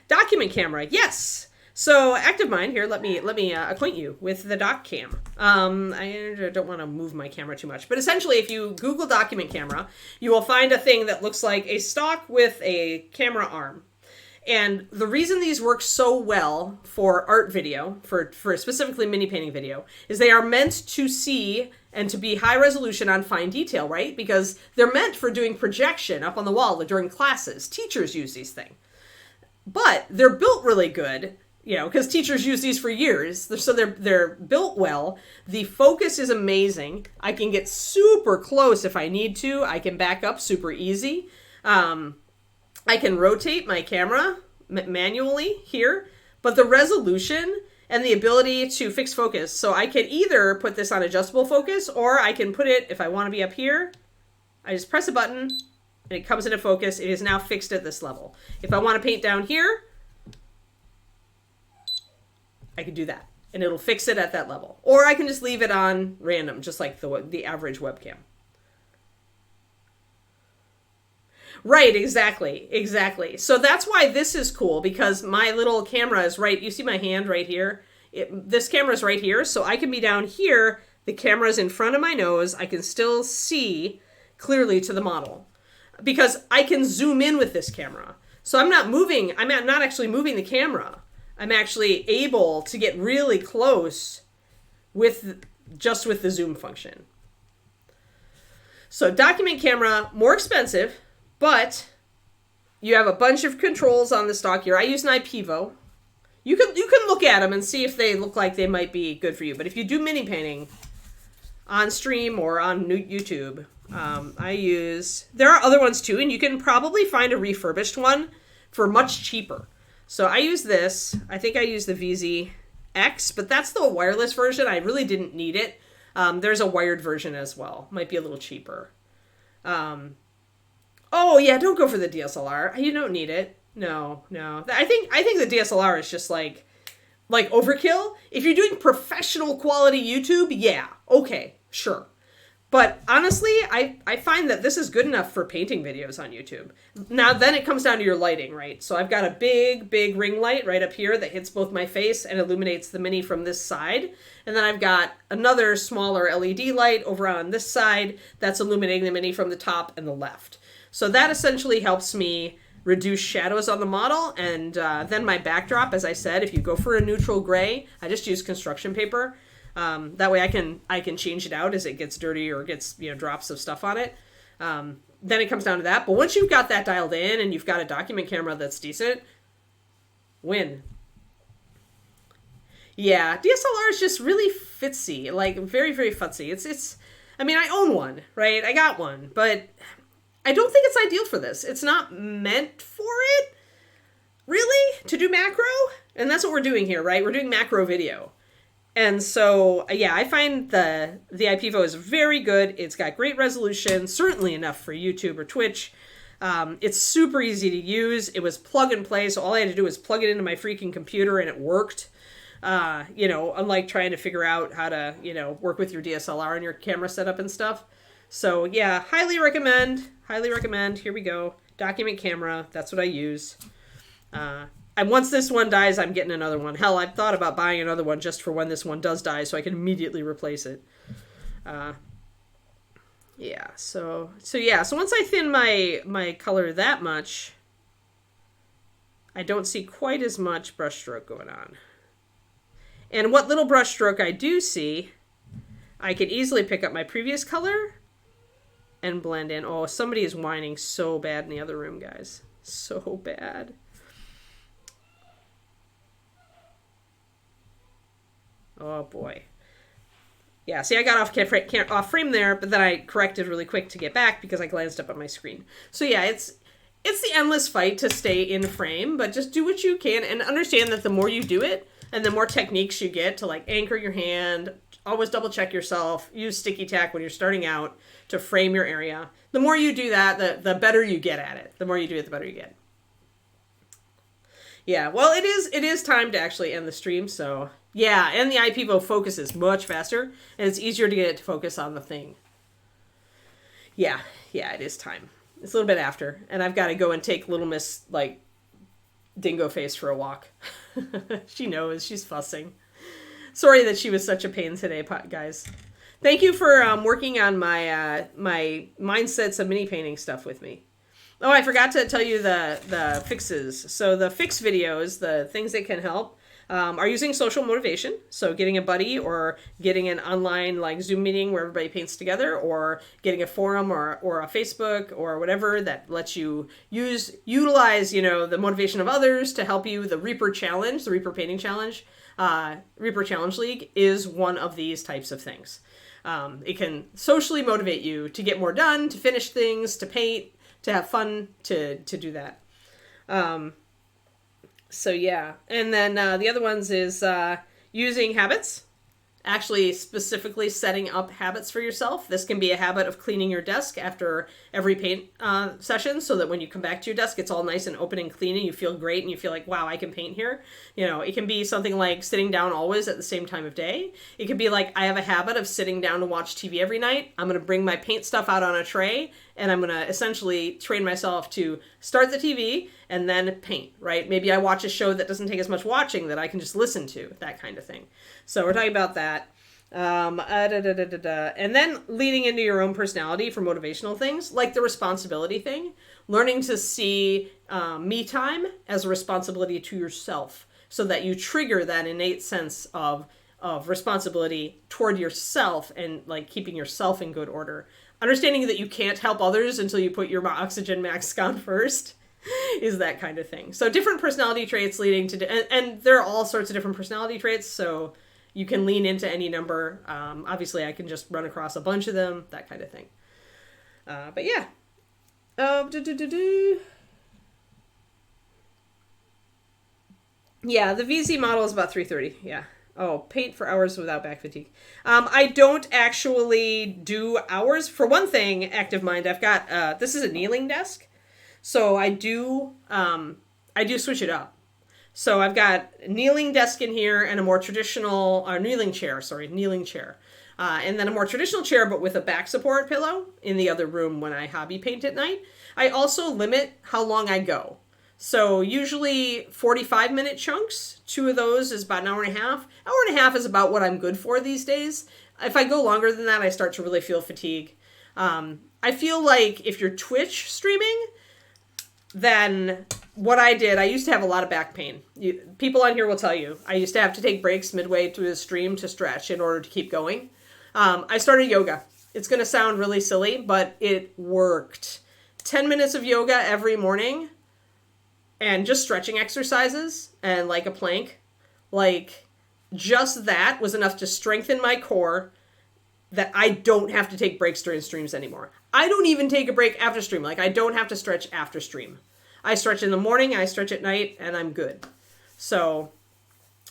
Speaker 1: Document camera, yes. So Active Mind here, let me acquaint you with the doc cam. I don't want to move my camera too much, but essentially if you Google document camera, you will find a thing that looks like a stock with a camera arm. And the reason these work so well for art video, for specifically mini painting video, is they are meant to see and to be high resolution on fine detail, right? Because they're meant for doing projection up on the wall during classes. Teachers use these things. But they're built really good, because teachers use these for years. So they're built well. The focus is amazing. I can get super close if I need to. I can back up super easy. I can rotate my camera manually here, but the resolution and the ability to fix focus. So I can either put this on adjustable focus, or I can put it, if I want to be up here, I just press a button and it comes into focus. It is now fixed at this level. If I want to paint down here, I can do that. And it'll fix it at that level. Or I can just leave it on random, just like the average webcam. Right, exactly. So that's why this is cool, because my little camera is right. You see my hand right here? This camera is right here, so I can be down here. The camera's in front of my nose. I can still see clearly to the model because I can zoom in with this camera. So I'm not moving. I'm not actually moving the camera. I'm actually able to get really close with the zoom function. So document camera, more expensive, but you have a bunch of controls on the stock here. I use an IPEVO. You can look at them and see if they look like they might be good for you. But if you do mini painting on stream or on YouTube, there are other ones too, and you can probably find a refurbished one for much cheaper. So I use this. I think I use the VZX, but that's the wireless version. I really didn't need it. There's a wired version as well. Might be a little cheaper. Oh yeah, don't go for the DSLR. You don't need it. No. I think the DSLR is just like overkill. If you're doing professional quality YouTube, yeah, okay, sure. But honestly, I find that this is good enough for painting videos on YouTube. Now, then it comes down to your lighting, right? So I've got a big ring light right up here that hits both my face and illuminates the mini from this side. And then I've got another smaller LED light over on this side that's illuminating the mini from the top and the left. So that essentially helps me reduce shadows on the model. And then my backdrop, as I said, if you go for a neutral gray, I just use construction paper. That way I can change it out as it gets dirty or gets, drops of stuff on it. Then it comes down to that. But once you've got that dialed in and you've got a document camera that's decent, win. Yeah, DSLR is just really fitsy, like very, very futzy. I own one, right? I got one, but I don't think it's ideal for this. It's not meant for it, really, to do macro. And that's what we're doing here, right? We're doing macro video. And so, yeah, I find the IPEVO is very good. It's got great resolution, certainly enough for YouTube or Twitch. It's super easy to use. It was plug and play, so all I had to do was plug it into my freaking computer and it worked. Unlike trying to figure out how to, work with your DSLR and your camera setup and stuff. So, yeah, highly recommend. Here we go. Document camera. That's what I use. And once this one dies, I'm getting another one. Hell, I've thought about buying another one just for when this one does die so I can immediately replace it. So once I thin my color that much, I don't see quite as much brush stroke going on. And what little brush stroke I do see, I can easily pick up my previous color and blend in. Oh, somebody is whining so bad in the other room, guys. So bad. Oh boy. Yeah, see, I got off frame there, but then I corrected really quick to get back because I glanced up at my screen. So yeah, it's the endless fight to stay in frame, but just do what you can and understand that the more you do it and the more techniques you get to like anchor your hand, always double check yourself, use sticky tack when you're starting out to frame your area. The more you do that, the better you get at it. The more you do it, the better you get. Yeah, well, it is time to actually end the stream, so yeah, and the IPEVO focuses much faster, and it's easier to get it to focus on the thing. Yeah, it is time. It's a little bit after, and I've got to go and take Little Miss, Dingo Face for a walk. She knows, she's fussing. Sorry that she was such a pain today, guys. Thank you for working on my mindsets of mini painting stuff with me. Oh, I forgot to tell you the fixes. So the fix videos, the things that can help, are using social motivation. So getting a buddy or getting an online Zoom meeting where everybody paints together, or getting a forum or a Facebook or whatever that lets you utilize, the motivation of others to help you. The Reaper Challenge, the Reaper Painting Challenge, Reaper Challenge League is one of these types of things. It can socially motivate you to get more done, to finish things, to paint, to have fun, to do that. So yeah, and then the other ones is using habits actually specifically setting up habits for yourself. This can be a habit of cleaning your desk after every paint session, so that when you come back to your desk, it's all nice and open and clean and you feel great and you feel like, wow, I can paint here. You know, it can be something like sitting down always at the same time of day. It could be like, I have a habit of sitting down to watch TV every night. I'm going to bring my paint stuff out on a tray, and I'm going to essentially train myself to start the TV and then paint, right? Maybe I watch a show that doesn't take as much watching that I can just listen to, that kind of thing. So we're talking about that. And then leaning into your own personality for motivational things, like the responsibility thing, learning to see me time as a responsibility to yourself, so that you trigger that innate sense of responsibility toward yourself and like keeping yourself in good order. Understanding that you can't help others until you put your oxygen mask on first is that kind of thing. So different personality traits leading to, and there are all sorts of different personality traits, so you can lean into any number. Obviously, I can just run across a bunch of them, that kind of thing. But yeah. Yeah, the VZ model is about 330. Yeah. Oh, paint for hours without back fatigue. I don't actually do hours. For one thing, Active Mind, I've got, this is a kneeling desk. So I do switch it up. So I've got a kneeling desk in here and a more traditional, kneeling chair. And then a more traditional chair, but with a back support pillow in the other room when I hobby paint at night. I also limit how long I go. So usually 45-minute chunks. 2 of those is about an hour and a half. Hour and a half is about what I'm good for these days. If I go longer than that, I start to really feel fatigue. I feel like if you're Twitch streaming, then what I did, I used to have a lot of back pain. People on here will tell you, I used to have to take breaks midway through the stream to stretch in order to keep going. I started yoga. It's going to sound really silly, but it worked. 10 minutes of yoga every morning and just stretching exercises and like a plank. Like just that was enough to strengthen my core that I don't have to take breaks during streams anymore. I don't even take a break after stream. Like I don't have to stretch after stream. I stretch in the morning, I stretch at night, and I'm good. So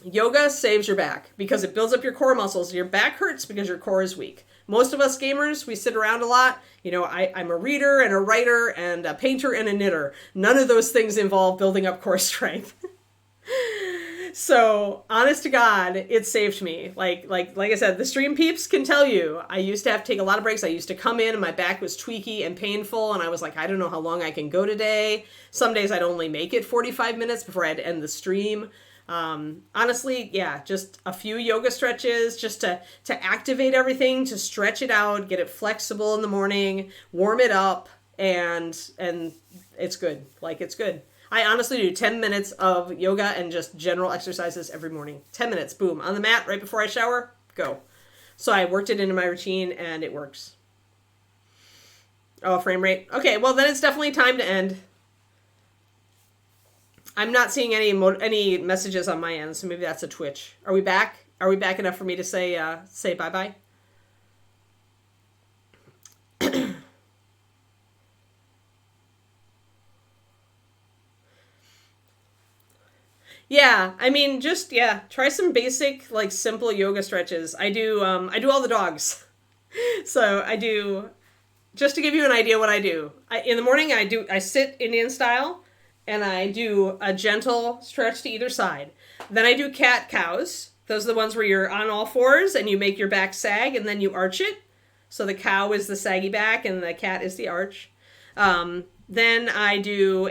Speaker 1: yoga saves your back because it builds up your core muscles. Your back hurts because your core is weak. Most of us gamers, we sit around a lot. You know, I'm a reader and a writer and a painter and a knitter. None of those things involve building up core strength. So, honest to God, it saved me. Like I said, the stream peeps can tell you, I used to have to take a lot of breaks. I used to come in and my back was tweaky and painful. And I was like, I don't know how long I can go today. Some days I'd only make it 45 minutes before I had to end the stream. Honestly, yeah, just a few yoga stretches just to activate everything, to stretch it out, get it flexible in the morning, warm it up, and it's good. Like, it's good. I honestly do 10 minutes of yoga and just general exercises every morning. 10 minutes, boom, on the mat right before I shower, go. So I worked it into my routine and it works. Oh, frame rate. Okay, well then it's definitely time to end. I'm not seeing any messages on my end, so maybe that's a Twitch. Are we back? Are we back enough for me to say bye-bye? Yeah, I mean, just, yeah, try some basic, like, simple yoga stretches. I do all the dogs. So I do, just to give you an idea what I do. In the morning, I sit Indian style, and I do a gentle stretch to either side. Then I do cat-cows. Those are the ones where you're on all fours, and you make your back sag, and then you arch it. So the cow is the saggy back, and the cat is the arch. Then I do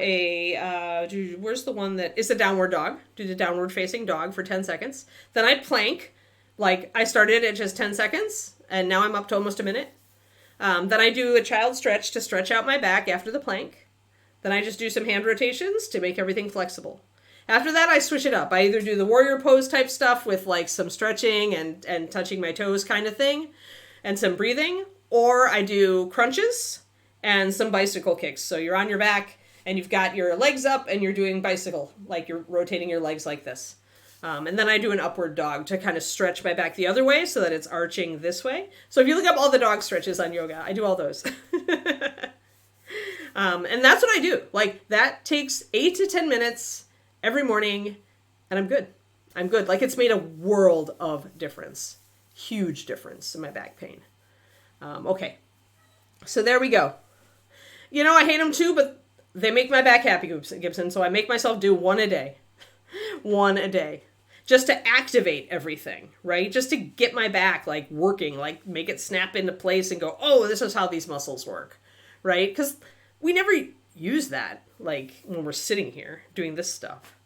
Speaker 1: where's the one that is a downward dog? Do the downward facing dog for 10 seconds. Then I plank. Like, I started at just 10 seconds, and now I'm up to almost a minute. Then I do a child stretch to stretch out my back after the plank. Then I just do some hand rotations to make everything flexible. After that, I switch it up. I either do the warrior pose type stuff with, like, some stretching and touching my toes kind of thing, and some breathing, or I do crunches and some bicycle kicks. So you're on your back and you've got your legs up and you're doing bicycle, like you're rotating your legs like this. And then I do an upward dog to kind of stretch my back the other way so that it's arching this way. So if you look up all the dog stretches on yoga, I do all those. And that's what I do. Like, that takes 8 to 10 minutes every morning and I'm good. I'm good. Like, it's made a world of difference. Huge difference in my back pain. Okay. So there we go. You know, I hate them too, but they make my back happy, Gibson. So I make myself do one a day. One a day. Just to activate everything, right? Just to get my back, like, working, like, make it snap into place and go, oh, this is how these muscles work, right? Because we never use that, like, when we're sitting here doing this stuff.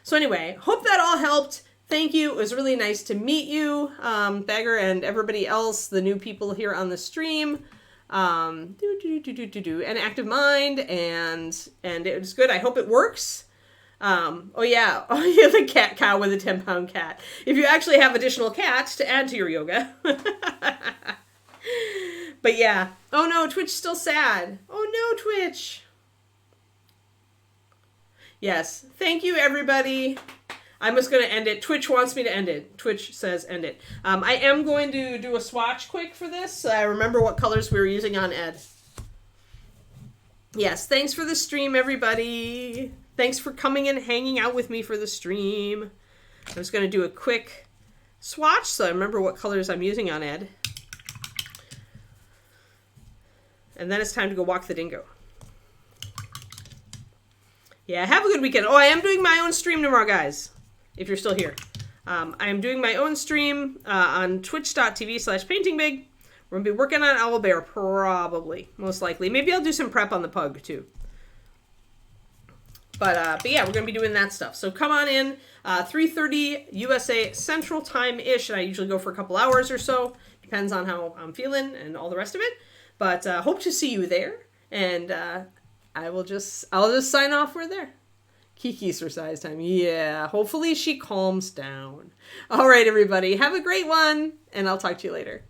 Speaker 1: So anyway, hope that all helped. Thank you. It was really nice to meet you, Bagger, and everybody else, the new people here on the stream. An active mind, and it was good. I hope it works. Oh yeah, the cat cow with a 10-pound cat. If you actually have additional cats to add to your yoga. But yeah. Oh no, Twitch still sad. Oh no, Twitch. Yes. Thank you, everybody. I'm just going to end it. Twitch wants me to end it. Twitch says end it. I am going to do a swatch quick for this. So I remember what colors we were using on Ed. Yes. Thanks for the stream, everybody. Thanks for coming and hanging out with me for the stream. I'm just going to do a quick swatch so I remember what colors I'm using on Ed. And then it's time to go walk the dingo. Yeah, have a good weekend. Oh, I am doing my own stream tomorrow, guys, if you're still here. I am doing my own stream on twitch.tv/paintingbig. We're going to be working on Owlbear, probably, most likely. Maybe I'll do some prep on the pug, too. But yeah, we're going to be doing that stuff. So come on in, 3:30 USA Central Time-ish, and I usually go for a couple hours or so. Depends on how I'm feeling and all the rest of it. But hope to see you there, and I'll just sign off. We're there. Kiki's for size time. Yeah, hopefully she calms down. All right, everybody, have a great one, and I'll talk to you later.